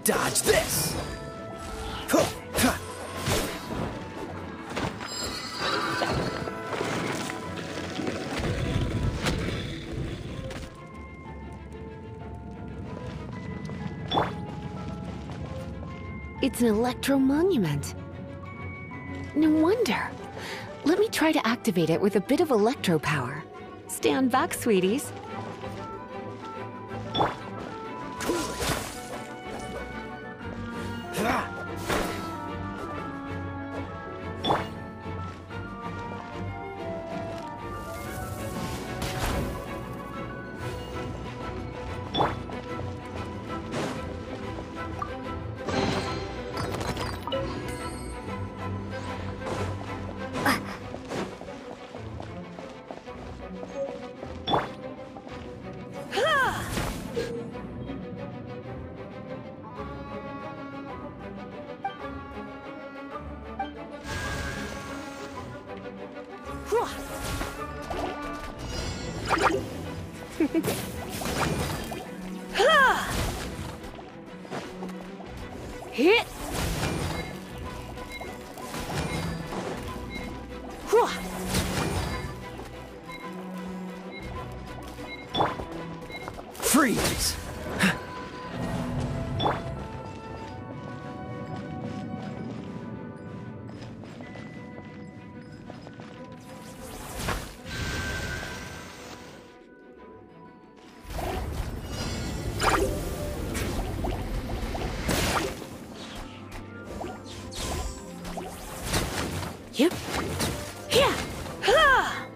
Dodge this! It's an electro-monument. No wonder. Let me try to activate it with a bit of electro power. Stand back, sweeties. Hit! Freeze! Yep. Yeah. Ha!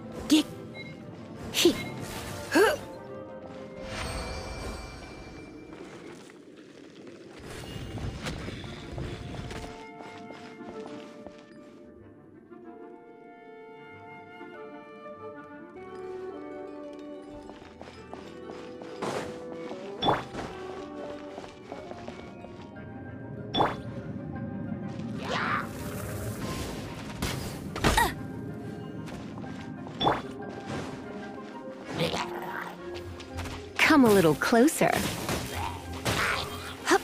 come a little closer. Hup.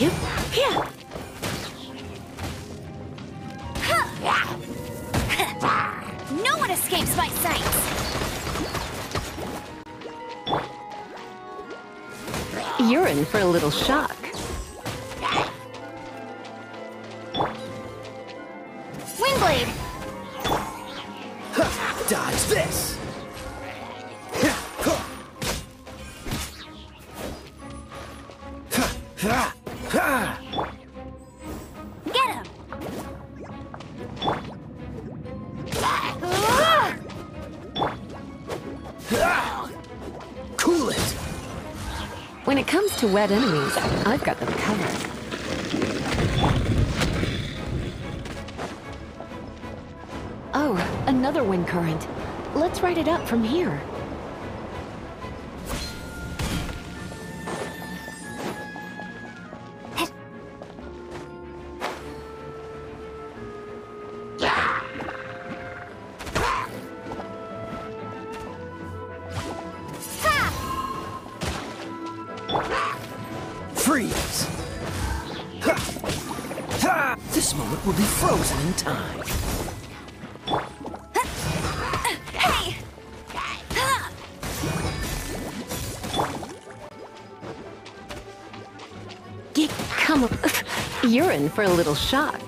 Yep. Yeah. No one escapes my sights! You're in for a little shock. Windblade! Dodge this! Get him! Cool it! When it comes to wet enemies, I've got them covered. Oh, another wind current. Let's ride it up from here. Freeze! This moment will be frozen in time. Hey! Come up. You're in for a little shock.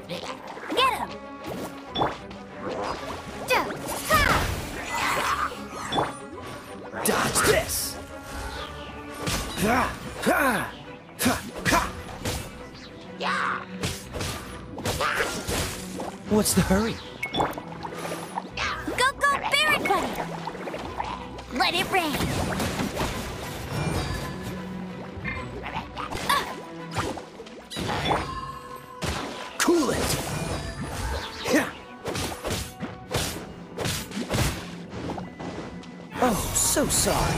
Get him! Dodge this! What's the hurry? Go, go, Barret Buddy! Let it rain! Cool it! Oh, so sorry.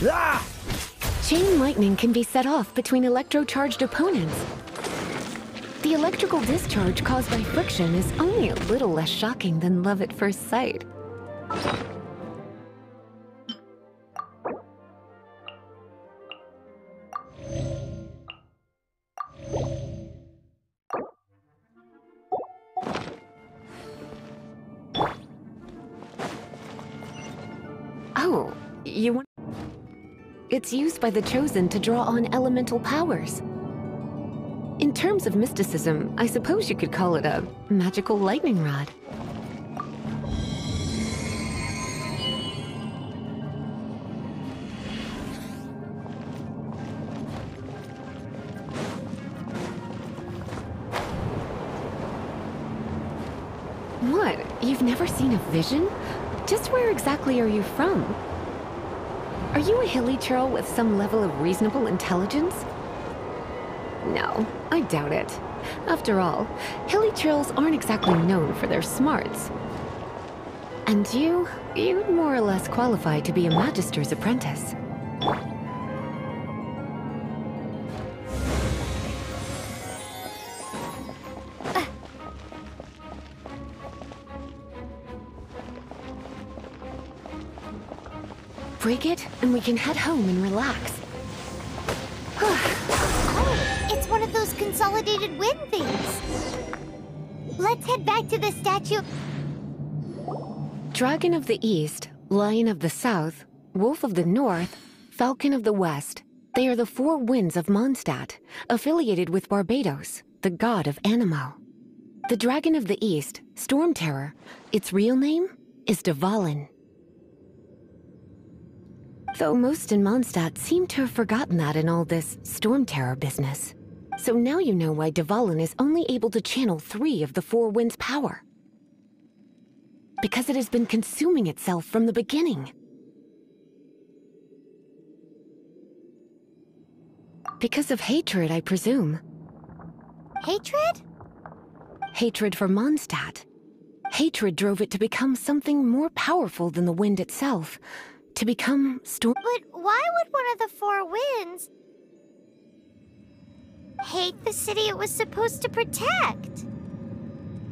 Ah! Chain lightning can be set off between electro-charged opponents. The electrical discharge caused by friction is only a little less shocking than love at first sight. Oh, you want... It's used by the Chosen to draw on elemental powers. In terms of mysticism, I suppose you could call it a magical lightning rod. What? You've never seen a vision? Just where exactly are you from? Are you a hilly churl with some level of reasonable intelligence? No, I doubt it. After all, hilly churls aren't exactly known for their smarts. And you'd more or less qualify to be a magister's apprentice. Break it, and we can head home and relax. Oh, it's one of those consolidated wind things. Let's head back to the statue. Dragon of the East, Lion of the South, Wolf of the North, Falcon of the West. They are the four winds of Mondstadt, affiliated with Barbados, the god of Anemo. The Dragon of the East, Storm Terror, its real name is Dvalin. Though most in Mondstadt seem to have forgotten that in all this Storm Terror business. So now you know why Dvalin is only able to channel 3 of the 4 winds' power. Because it has been consuming itself from the beginning. Because of hatred, I presume. Hatred? Hatred for Mondstadt. Hatred drove it to become something more powerful than the wind itself. To become storm. But why would one of the four winds hate the city it was supposed to protect?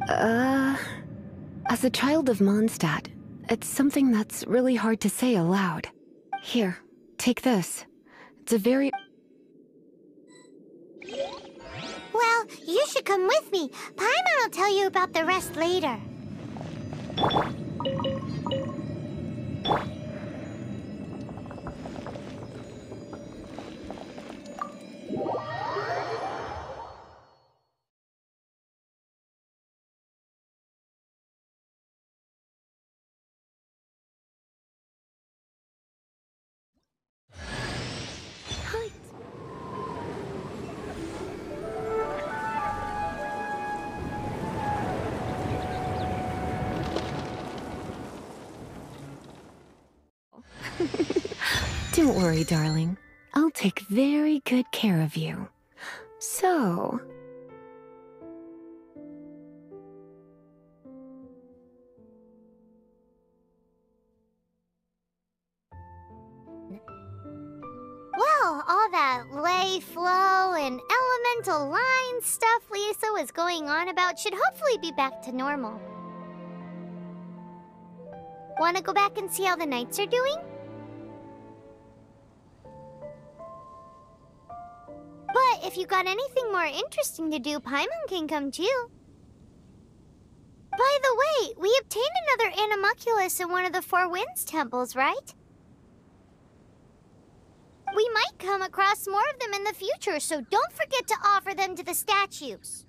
As a child of Mondstadt, it's something that's really hard to say aloud. Here, take this. It's a very... Well, you should come with me. Paimon will tell you about the rest later. Don't worry, darling. I'll take very good care of you. So... Well, all that lay, flow, and elemental line stuff Lisa was going on about should hopefully be back to normal. Want to go back and see how the knights are doing? But if you got anything more interesting to do, Paimon can come too. By the way, we obtained another animalculus in one of the Four Winds temples, right? We might come across more of them in the future, so don't forget to offer them to the statues.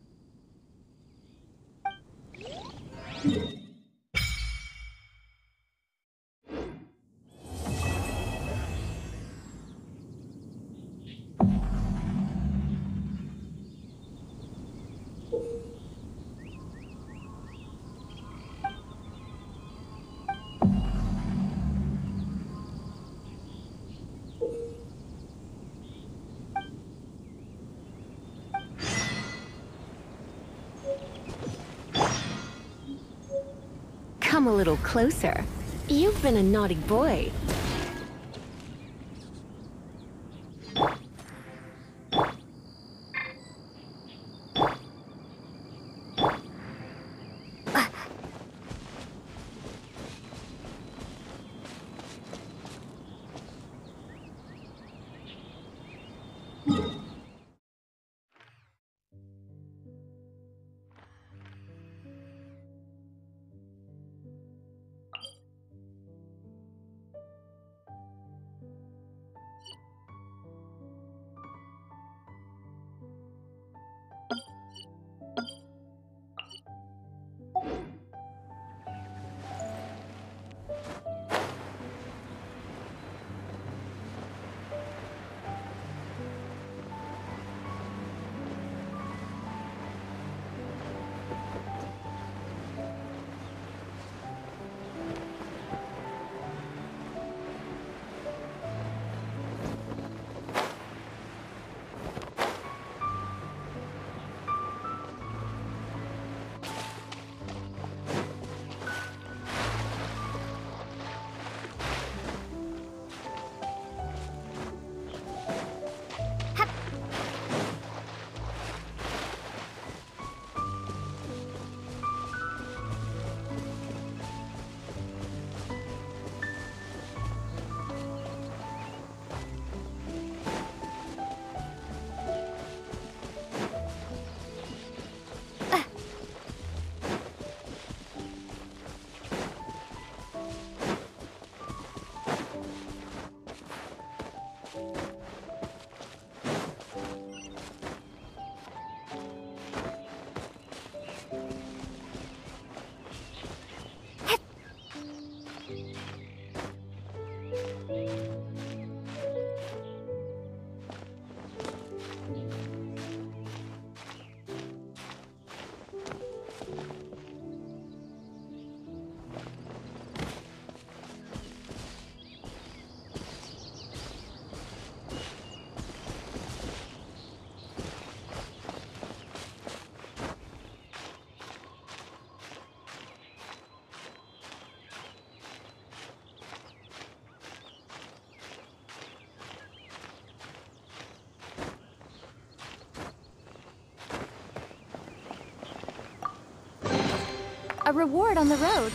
Come a little closer. You've been a naughty boy. A reward on the road.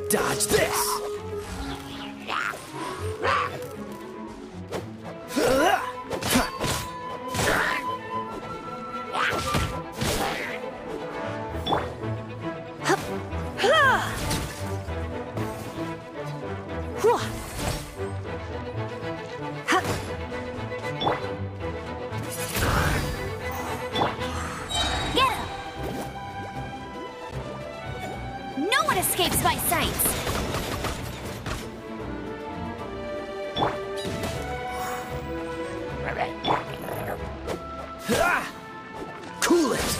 Dodge this! No one escapes my sights! Cool it!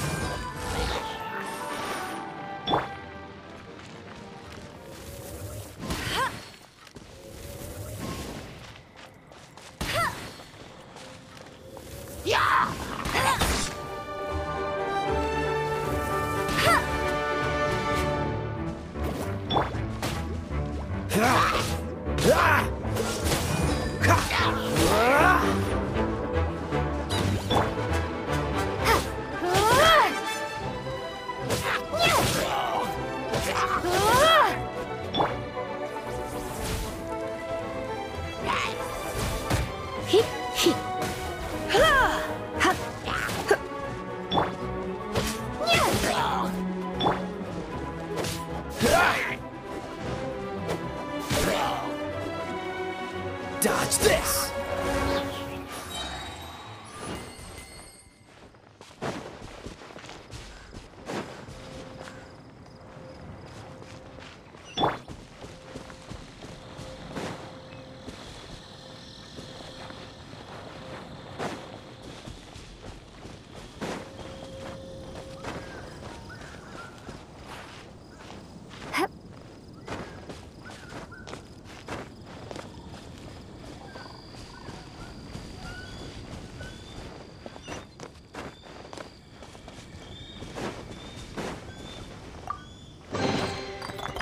Dodge this!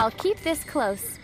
I'll keep this close.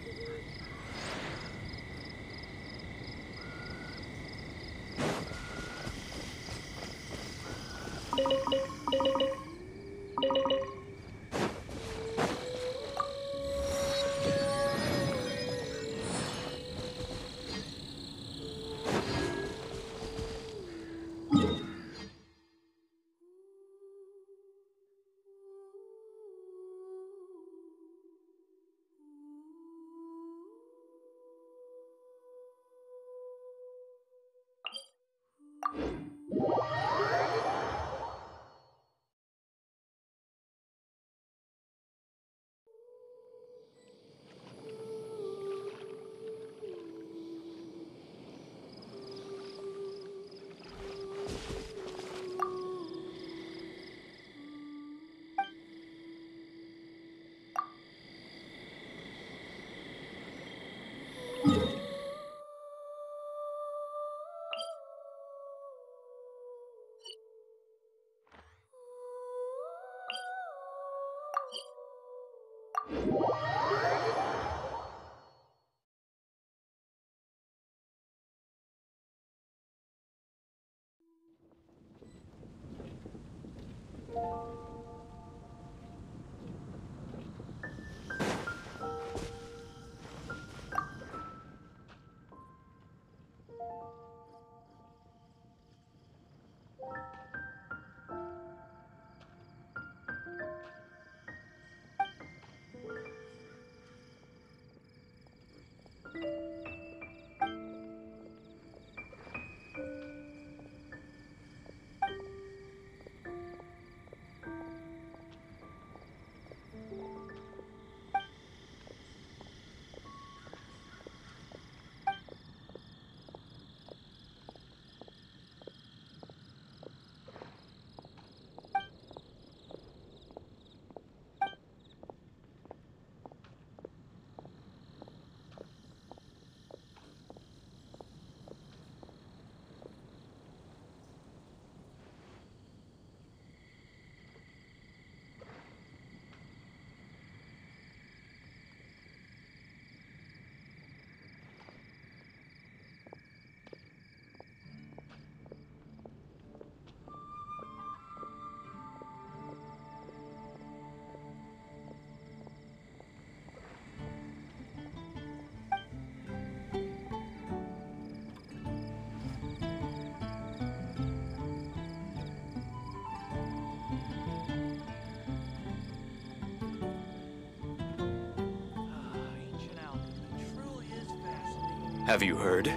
Have you heard?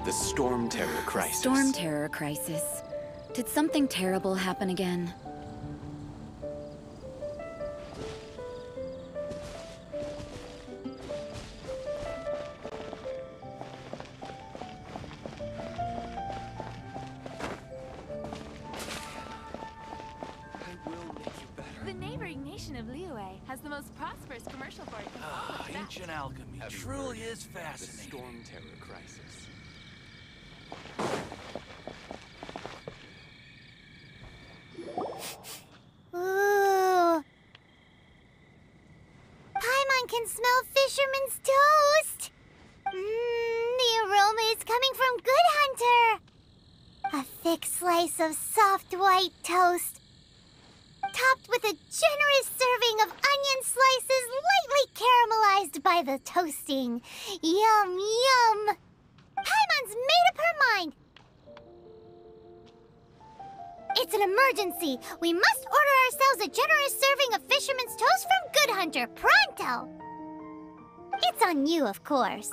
The Storm Terror crisis. Storm Terror crisis. Did something terrible happen again? The neighboring nation of Liyue has the most prosperous commercial port. Ancient alchemy Have you truly heard? is fascinating. The Storm Terror crisis. Ooh. Paimon can smell fisherman's toast. The aroma is coming from Good Hunter. A thick slice of soft white toast, topped with a generous serving of onion slices lightly caramelized by the toasting. Yum, yum. Paimon's made up her mind. It's an emergency. We must order ourselves a generous serving of fisherman's toast from Good Hunter, pronto! It's on you, of course.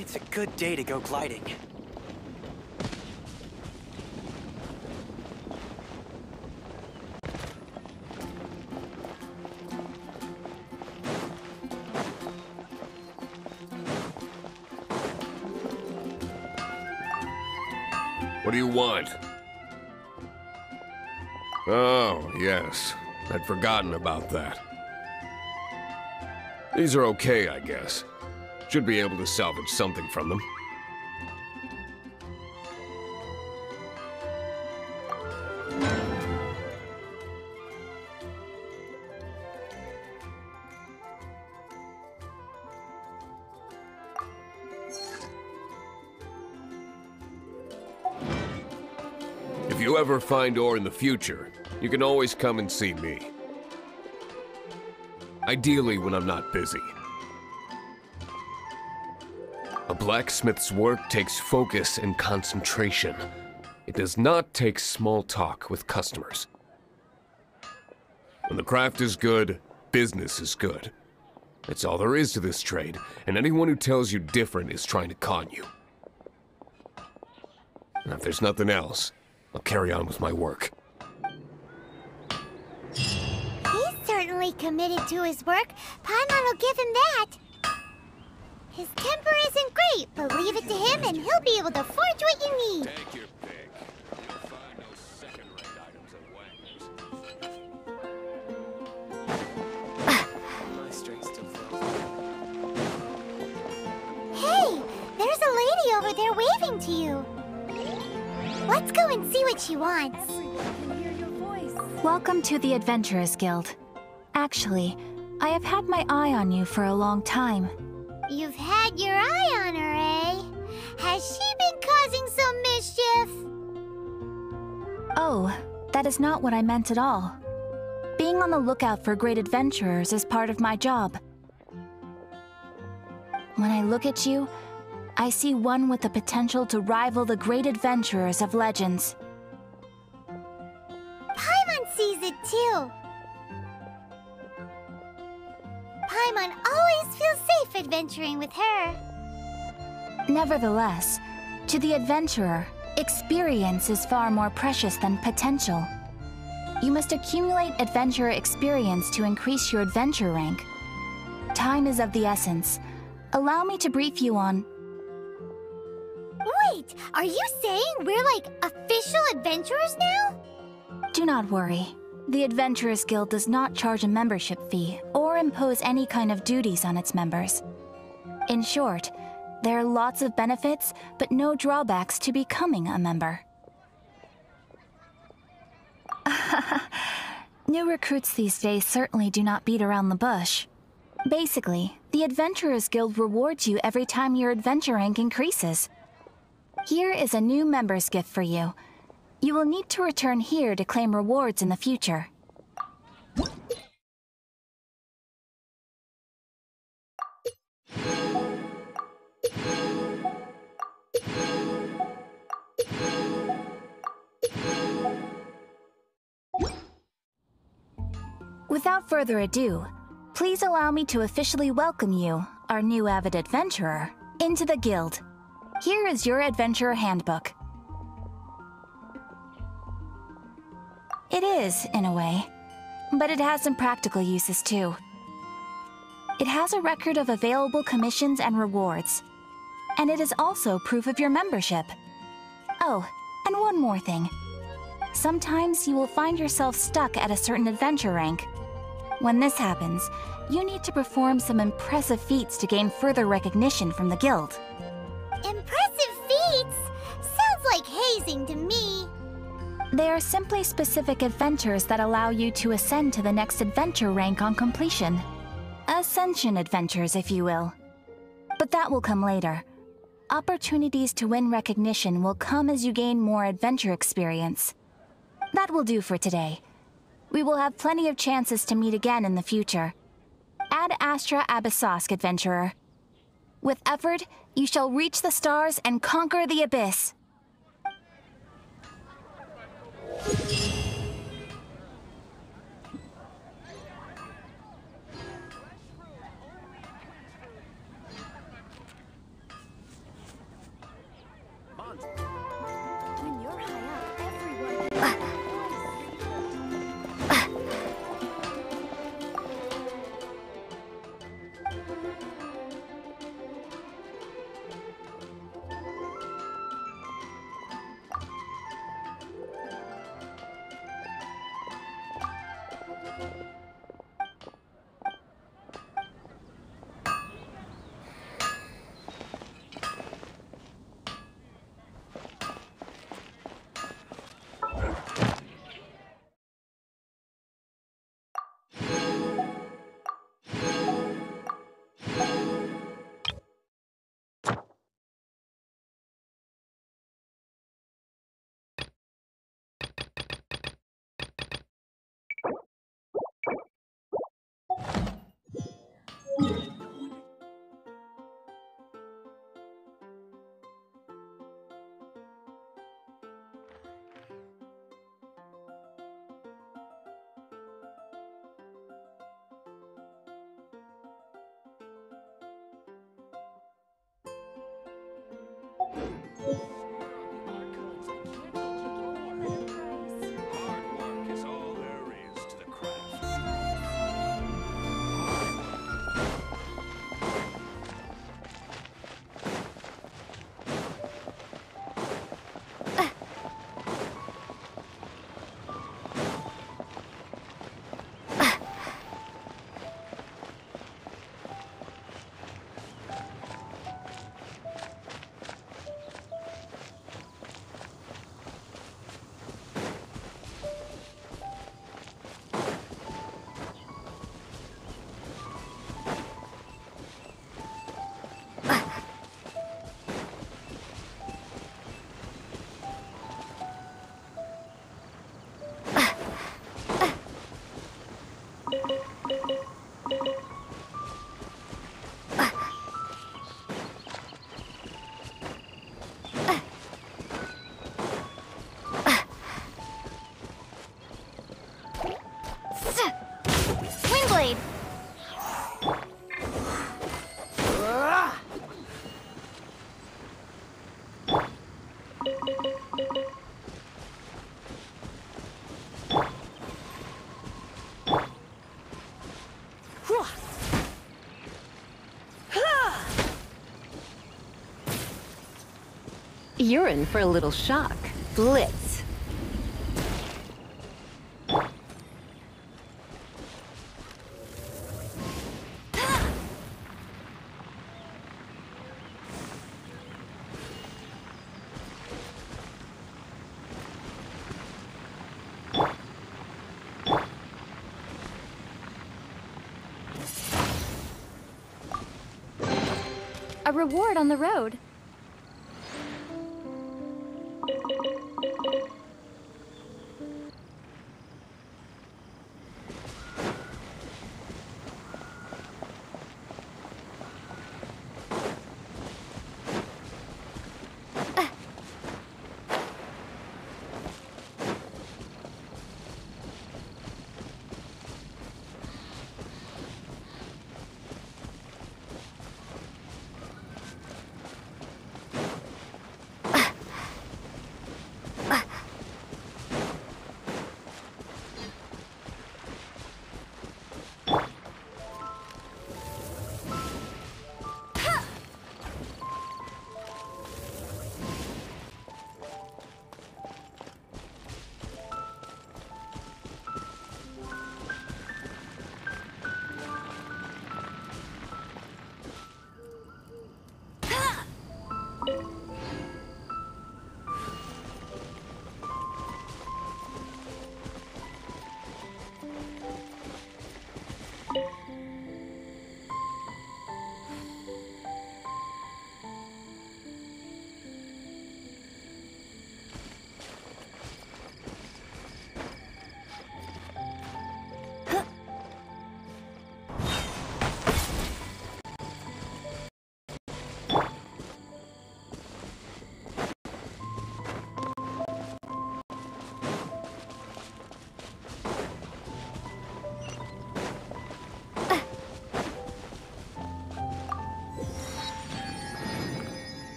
It's a good day to go gliding. What do you want? Oh, yes. I'd forgotten about that. These are okay, I guess. Should be able to salvage something from them. If you ever find ore in the future, you can always come and see me. Ideally when I'm not busy. A blacksmith's work takes focus and concentration. It does not take small talk with customers. When the craft is good, business is good. That's all there is to this trade, and anyone who tells you different is trying to con you. And if there's nothing else, I'll carry on with my work. He's certainly committed to his work. Paimon will give him that. His temper isn't great, but leave it to him and he'll be able to forge what you need. Take your pick. You'll find no second-rate items at Wagner's. My strength still fails. Hey, there's a lady over there waving to you. Let's go and see what she wants. Welcome to the Adventurers Guild. Actually, I have had my eye on you for a long time. You've had your eye on her, eh? Has she been causing some mischief? Oh, that is not what I meant at all. Being on the lookout for great adventurers is part of my job. When I look at you, I see one with the potential to rival the great adventurers of legends. Paimon sees it too. Paimon always feels safe adventuring with her. Nevertheless, to the adventurer, experience is far more precious than potential. You must accumulate adventurer experience to increase your adventure rank. Time is of the essence. Allow me to brief you on... Wait, are you saying we're like official adventurers now? Do not worry. The Adventurers Guild does not charge a membership fee or impose any kind of duties on its members. In short, there are lots of benefits, but no drawbacks to becoming a member. New recruits these days certainly do not beat around the bush. Basically, the Adventurers Guild rewards you every time your adventure rank increases. Here is a new member's gift for you. You will need to return here to claim rewards in the future. Without further ado, please allow me to officially welcome you, our new avid adventurer, into the guild. Here is your adventurer handbook. It is, in a way, but it has some practical uses too. It has a record of available commissions and rewards, and it is also proof of your membership. Oh, and one more thing. Sometimes you will find yourself stuck at a certain adventure rank. When this happens, you need to perform some impressive feats to gain further recognition from the guild. Impressive feats? Sounds like hazing to me. They are simply specific adventures that allow you to ascend to the next adventure rank on completion. Ascension adventures, if you will. But that will come later. Opportunities to win recognition will come as you gain more adventure experience. That will do for today. We will have plenty of chances to meet again in the future. Ad Astra Abyssosk, adventurer. With effort, you shall reach the stars and conquer the abyss. Windblade! You're in for a little shock. Blitz. A reward on the road.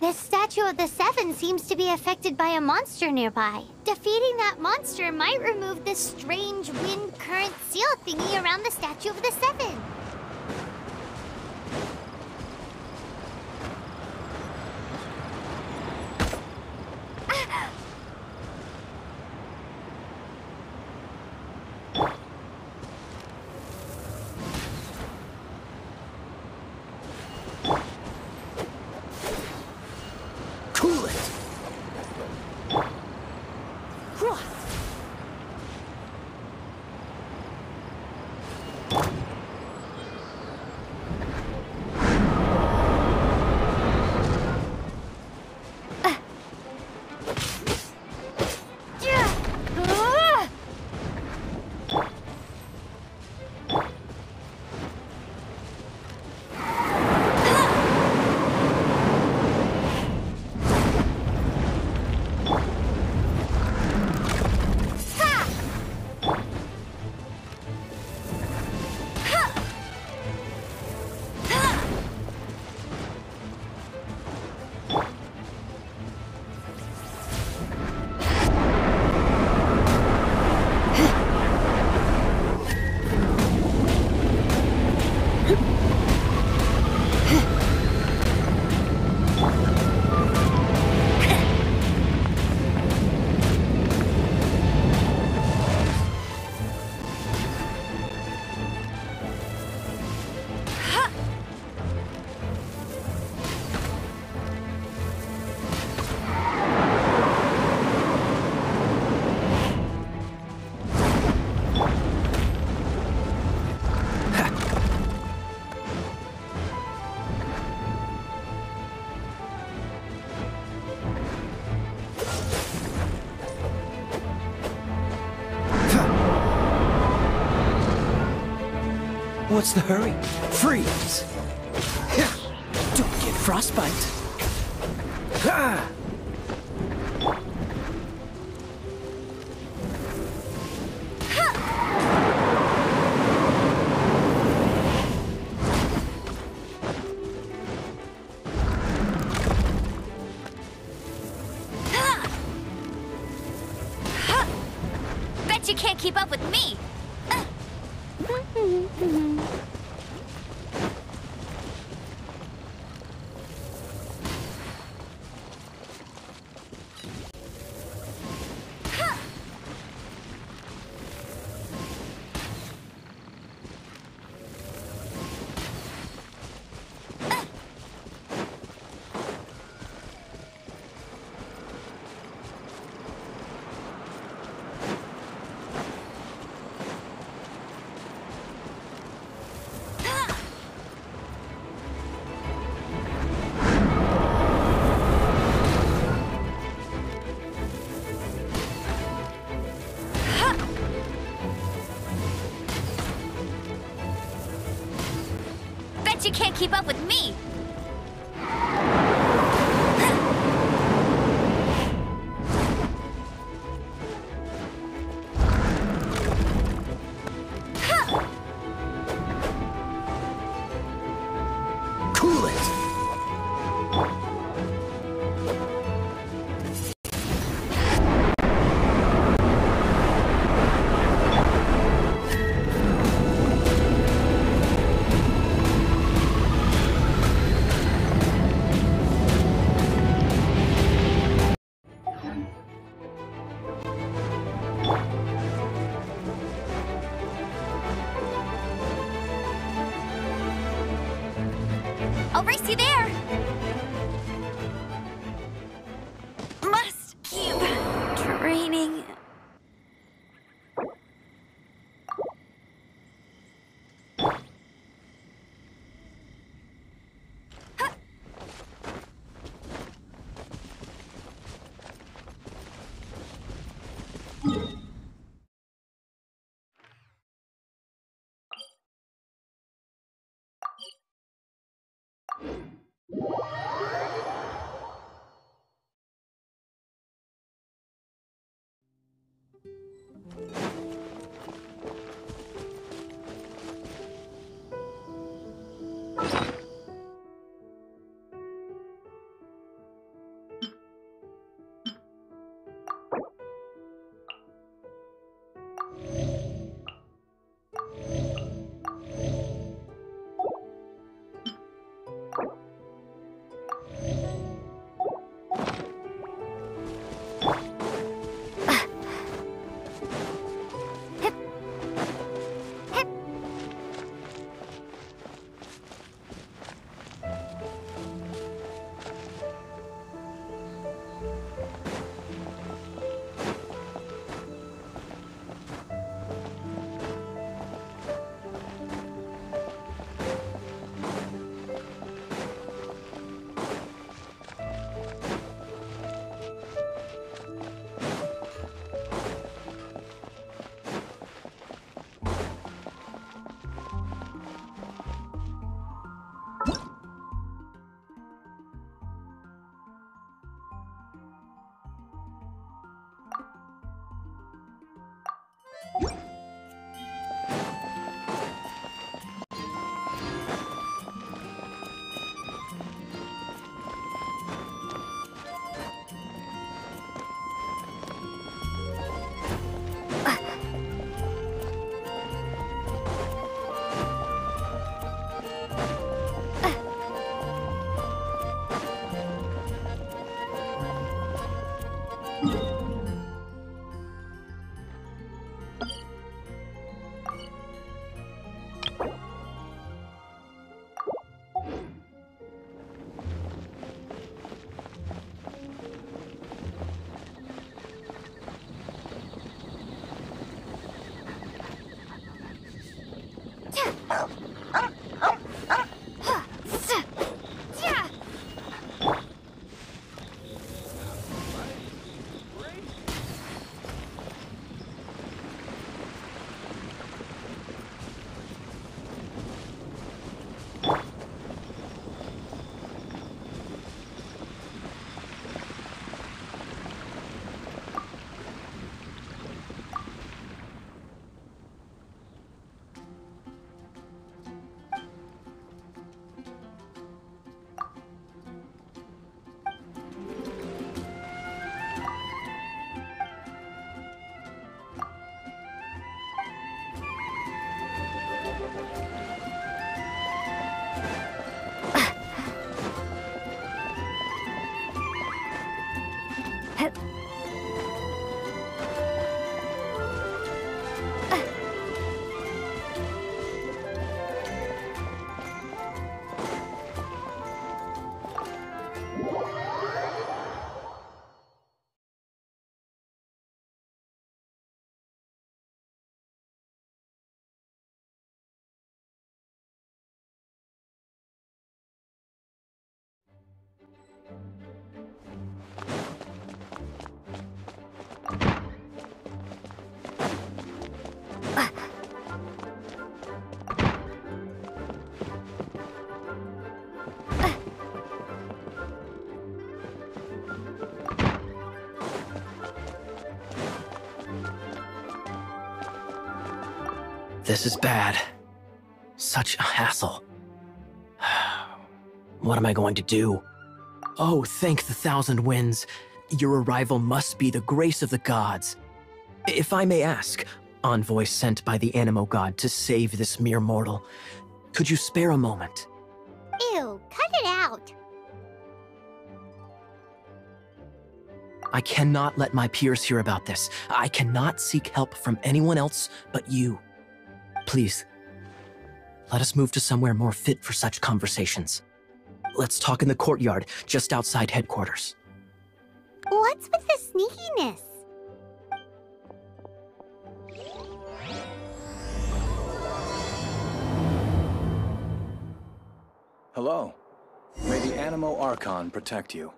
This statue of the Seven seems to be affected by a monster nearby. Defeating that monster might remove this strange wind current seal thingy around the statue of the Seven. Cool it! What's the hurry? Freeze! Don't get frostbite! Ah! Bet you can't keep up with me! You can't keep up with me! Cool it! This is bad. Such a hassle. What am I going to do? Oh, thank the thousand winds. Your arrival must be the grace of the gods. If I may ask, envoy sent by the Animo god to save this mere mortal, could you spare a moment? Ew, cut it out. I cannot let my peers hear about this. I cannot seek help from anyone else but you. Please, let us move to somewhere more fit for such conversations. Let's talk in the courtyard, just outside headquarters. What's with the sneakiness? Hello. May the Animo Archon protect you.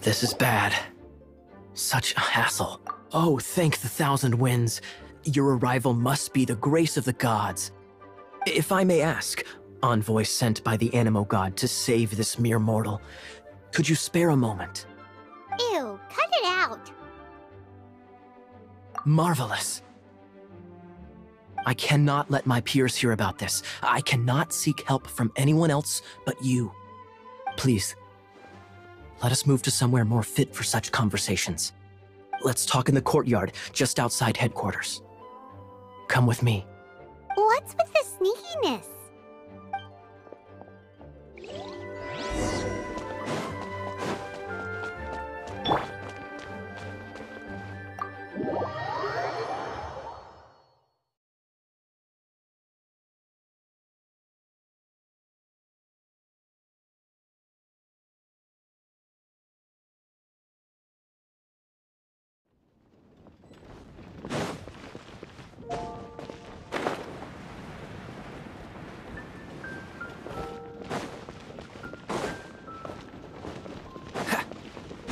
This is bad. Such a hassle. Oh, thank the thousand winds. Your arrival must be the grace of the gods. If I may ask, envoy sent by the Animo god to save this mere mortal, could you spare a moment? Ew, cut it out. Marvelous. I cannot let my peers hear about this. I cannot seek help from anyone else but you. Please, let us move to somewhere more fit for such conversations. Let's talk in the courtyard, just outside headquarters. Come with me. What's with the sneakiness?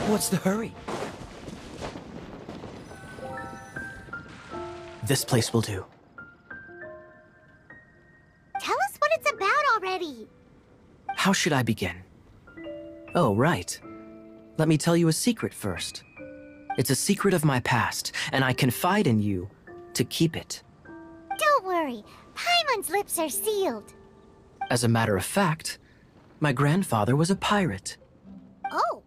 What's the hurry? This place will do. Tell us what it's about already. How should I begin? Oh, right. Let me tell you a secret first. It's a secret of my past, and I confide in you to keep it. Don't worry, Paimon's lips are sealed. As a matter of fact, my grandfather was a pirate. Oh.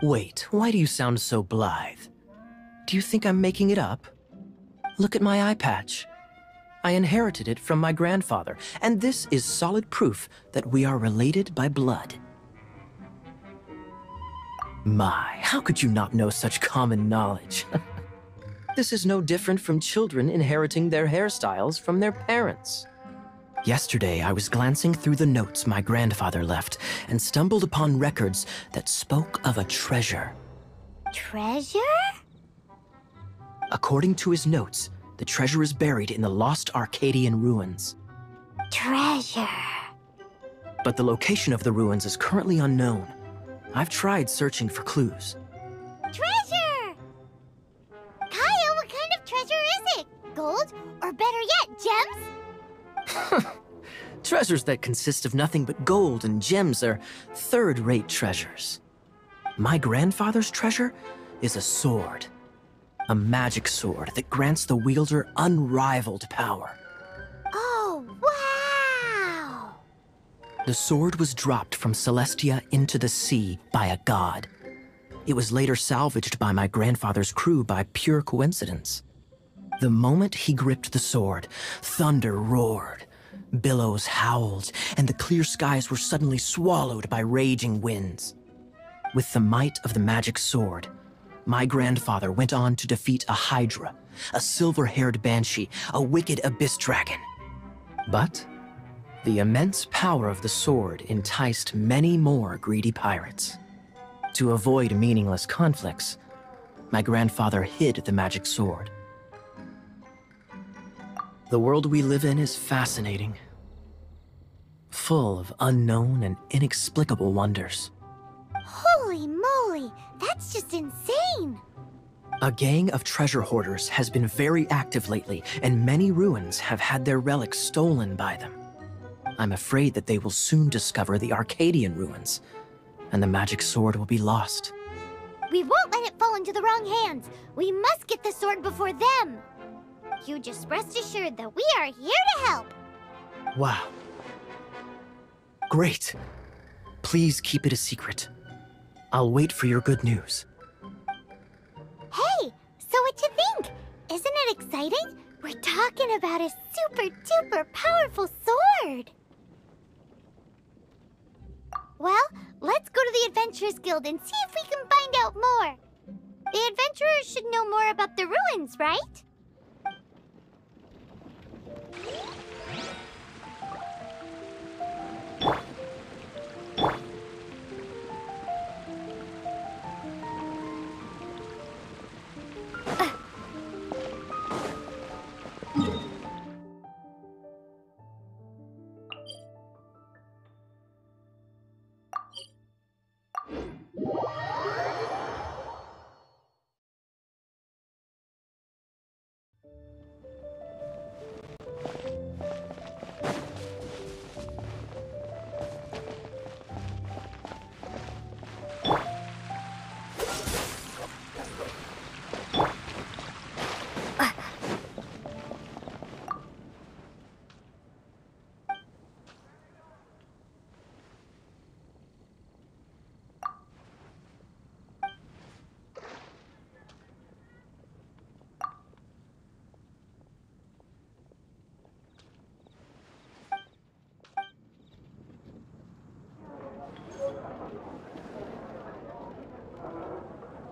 Wait, why do you sound so blithe? Do you think I'm making it up? Look at my eye patch. I inherited it from my grandfather, and this is solid proof that we are related by blood. My, how could you not know such common knowledge? This is no different from children inheriting their hairstyles from their parents. Yesterday, I was glancing through the notes my grandfather left and stumbled upon records that spoke of a treasure. Treasure? According to his notes, the treasure is buried in the lost Arcadian ruins. Treasure. But the location of the ruins is currently unknown. I've tried searching for clues. Treasure! Kaya, what kind of treasure is it? Gold? Or better yet, gems? Treasures that consist of nothing but gold and gems are third-rate treasures. My grandfather's treasure is a sword. A magic sword that grants the wielder unrivaled power. Oh, wow! The sword was dropped from Celestia into the sea by a god. It was later salvaged by my grandfather's crew by pure coincidence. The moment he gripped the sword, thunder roared, billows howled, and the clear skies were suddenly swallowed by raging winds. With the might of the magic sword, my grandfather went on to defeat a Hydra, a silver-haired banshee, a wicked abyss dragon. But the immense power of the sword enticed many more greedy pirates. To avoid meaningless conflicts, my grandfather hid the magic sword. The world we live in is fascinating, full of unknown and inexplicable wonders. Holy moly, that's just insane! A gang of treasure hoarders has been very active lately, and many ruins have had their relics stolen by them. I'm afraid that they will soon discover the Arcadian ruins, and the magic sword will be lost. We won't let it fall into the wrong hands. We must get the sword before them. You just rest assured that we are here to help. Wow. Great. Please keep it a secret. I'll wait for your good news. Hey, so what you think? Isn't it exciting? We're talking about a super-duper powerful sword. Well, let's go to the Adventurers Guild and see if we can find out more. The adventurers should know more about the ruins, right?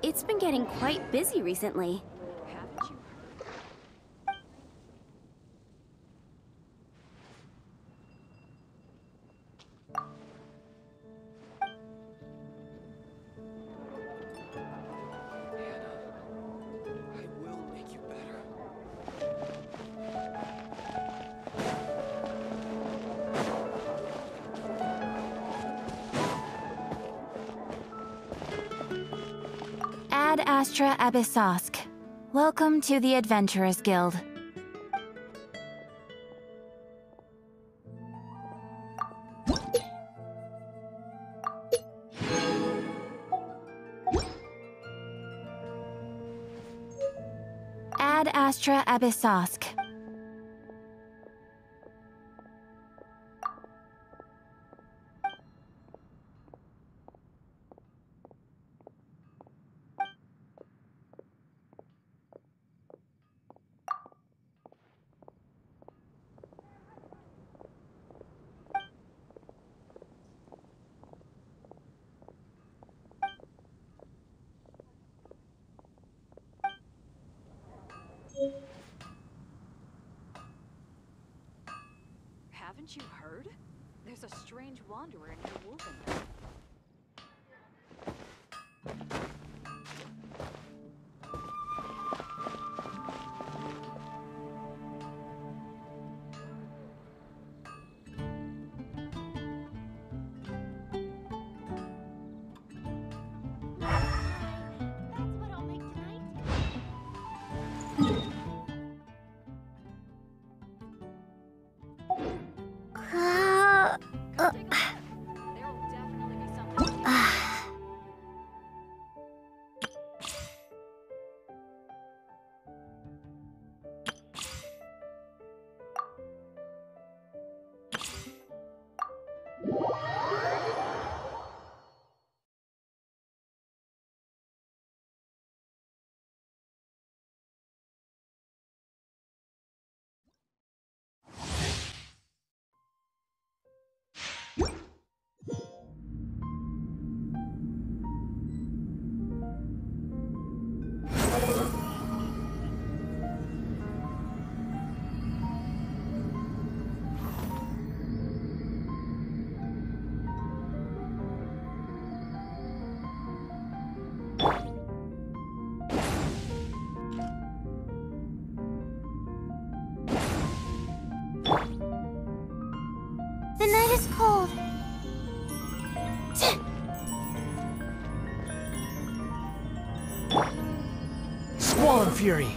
It's been getting quite busy recently. Ad Astra Abyssosk. Welcome to the Adventurers Guild. Ad Astra Abyssosk. Haven't you heard? There's a strange wanderer in your Wolven. Swollen Fury!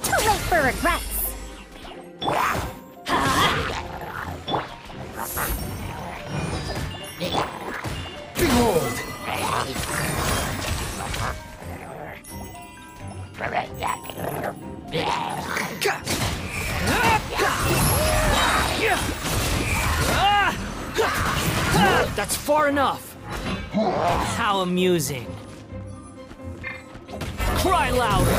Too late for regrets. Behold! That's far enough! How amusing. Cry louder!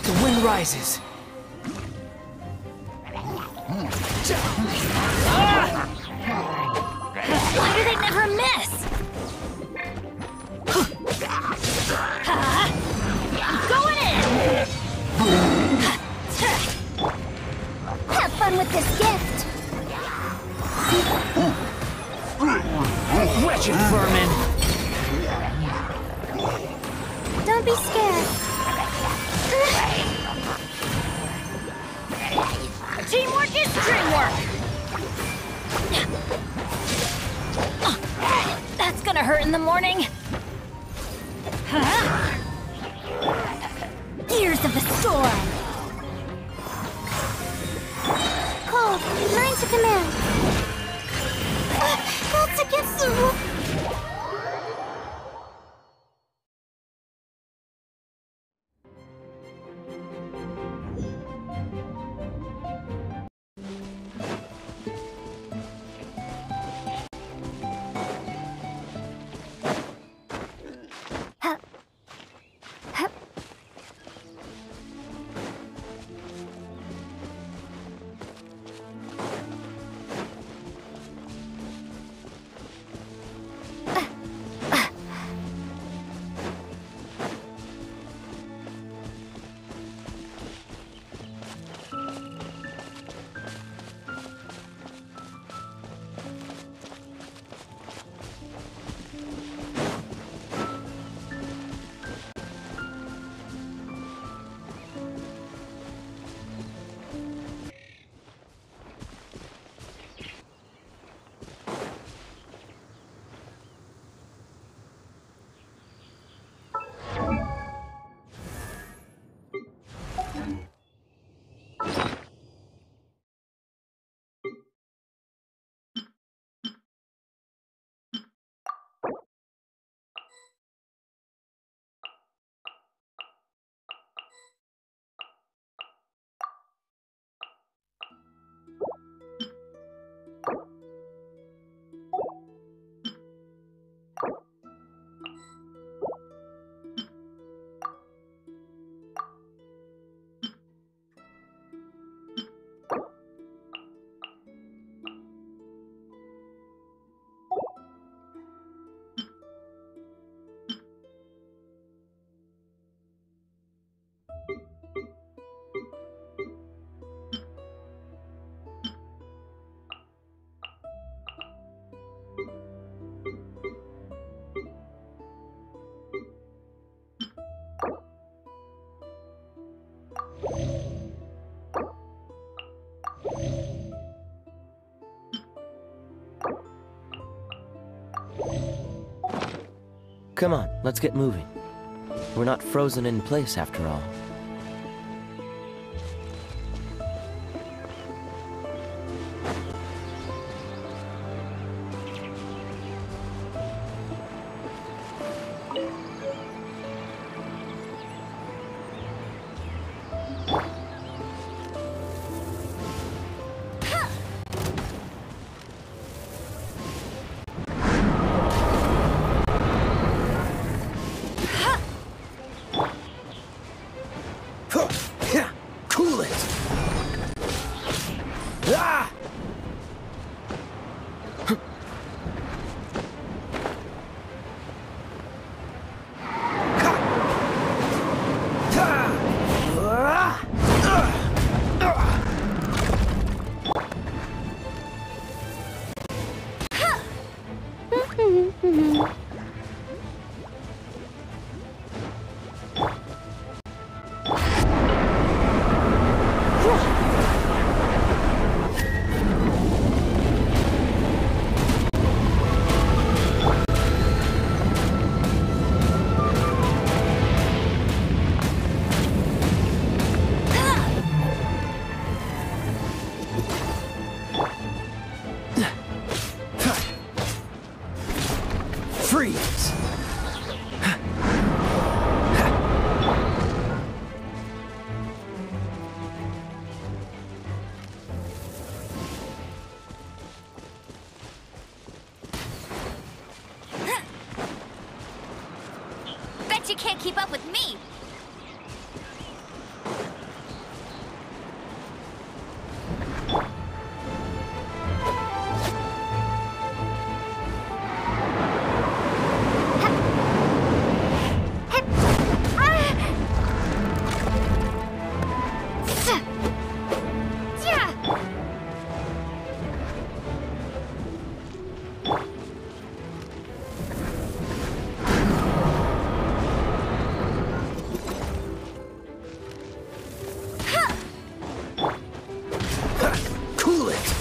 The wind rises. Why do they never miss? Going in! Have fun with this gift. Wretched vermin! Don't be scared. Teamwork is dreamwork! That's gonna hurt in the morning. Ears of the storm. Cold, mine to command. Katsugetsu! Come on, let's get moving. We're not frozen in place after all. Freeze! Bet you can't keep up with me! Cool it!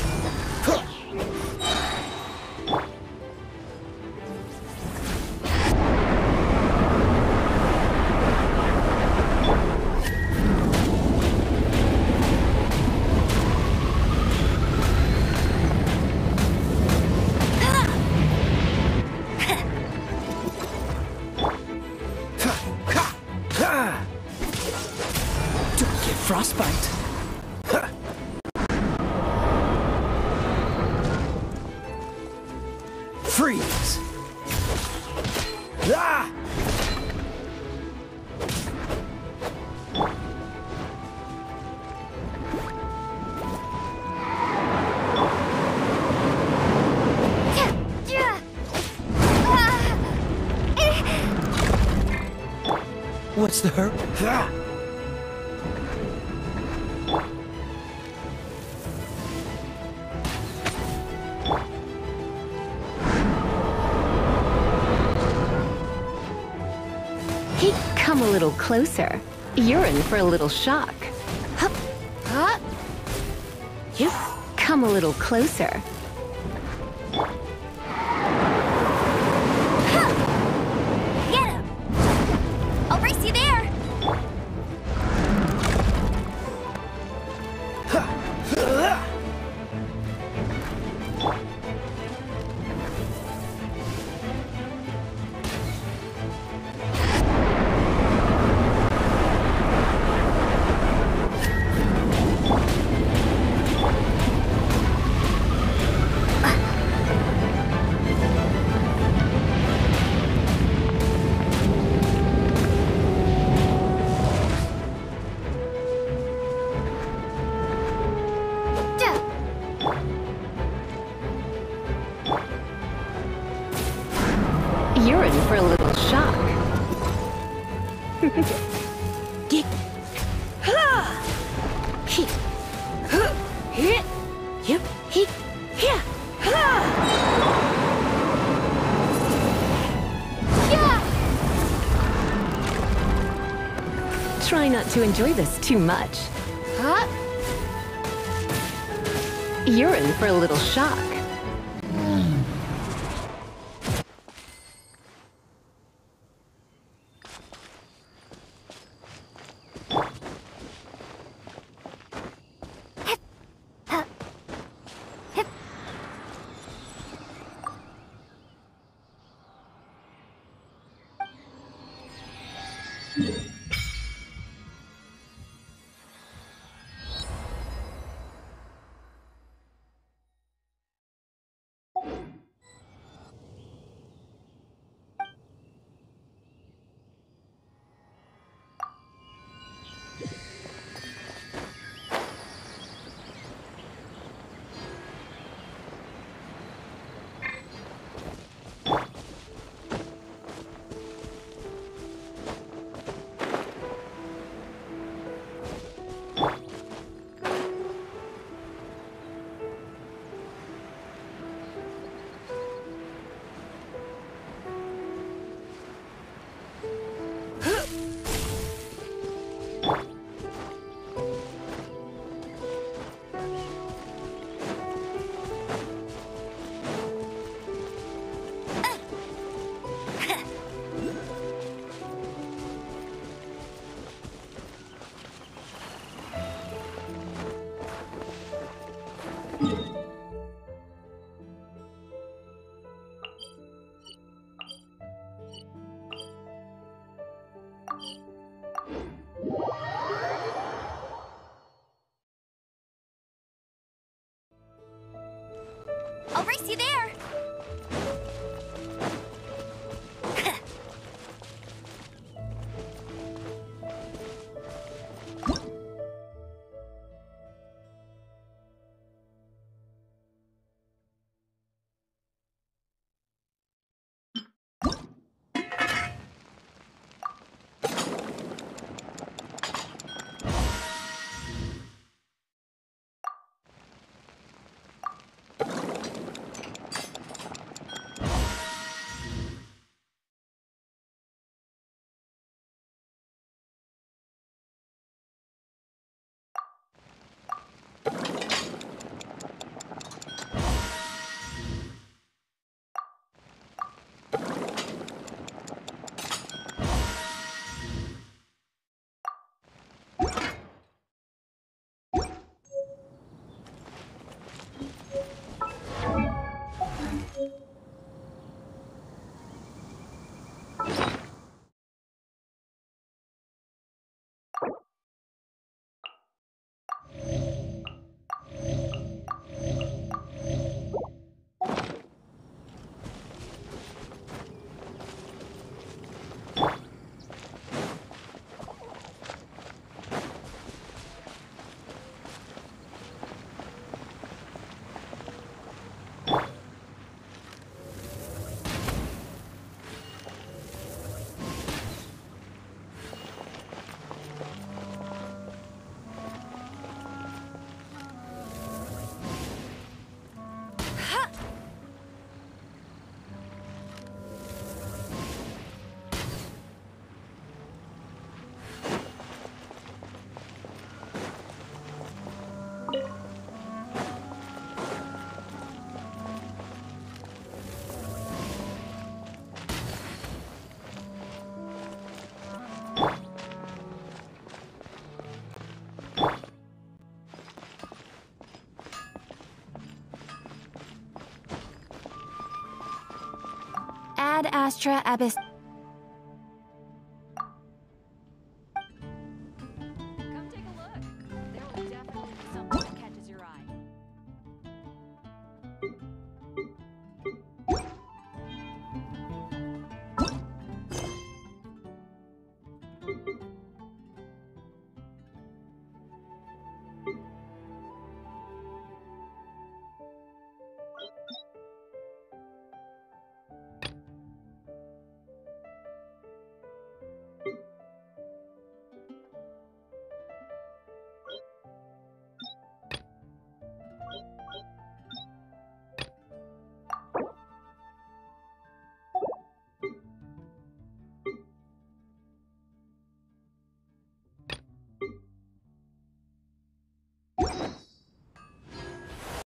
Don't get frostbite. Freeze! Ah! What's the hurt? Ah! Hey, come a little closer. You're in for a little shock. Hup. Huh? Yep. Come a little closer. Get him! I'll race you there! You're in for a little shock. Get. Ha! He. Huh! Hit. Yep. He. Yeah. Ha! Yeah. Try not to enjoy this too much. Huh? You're in for a little shock. there! Ad Astra Abyss.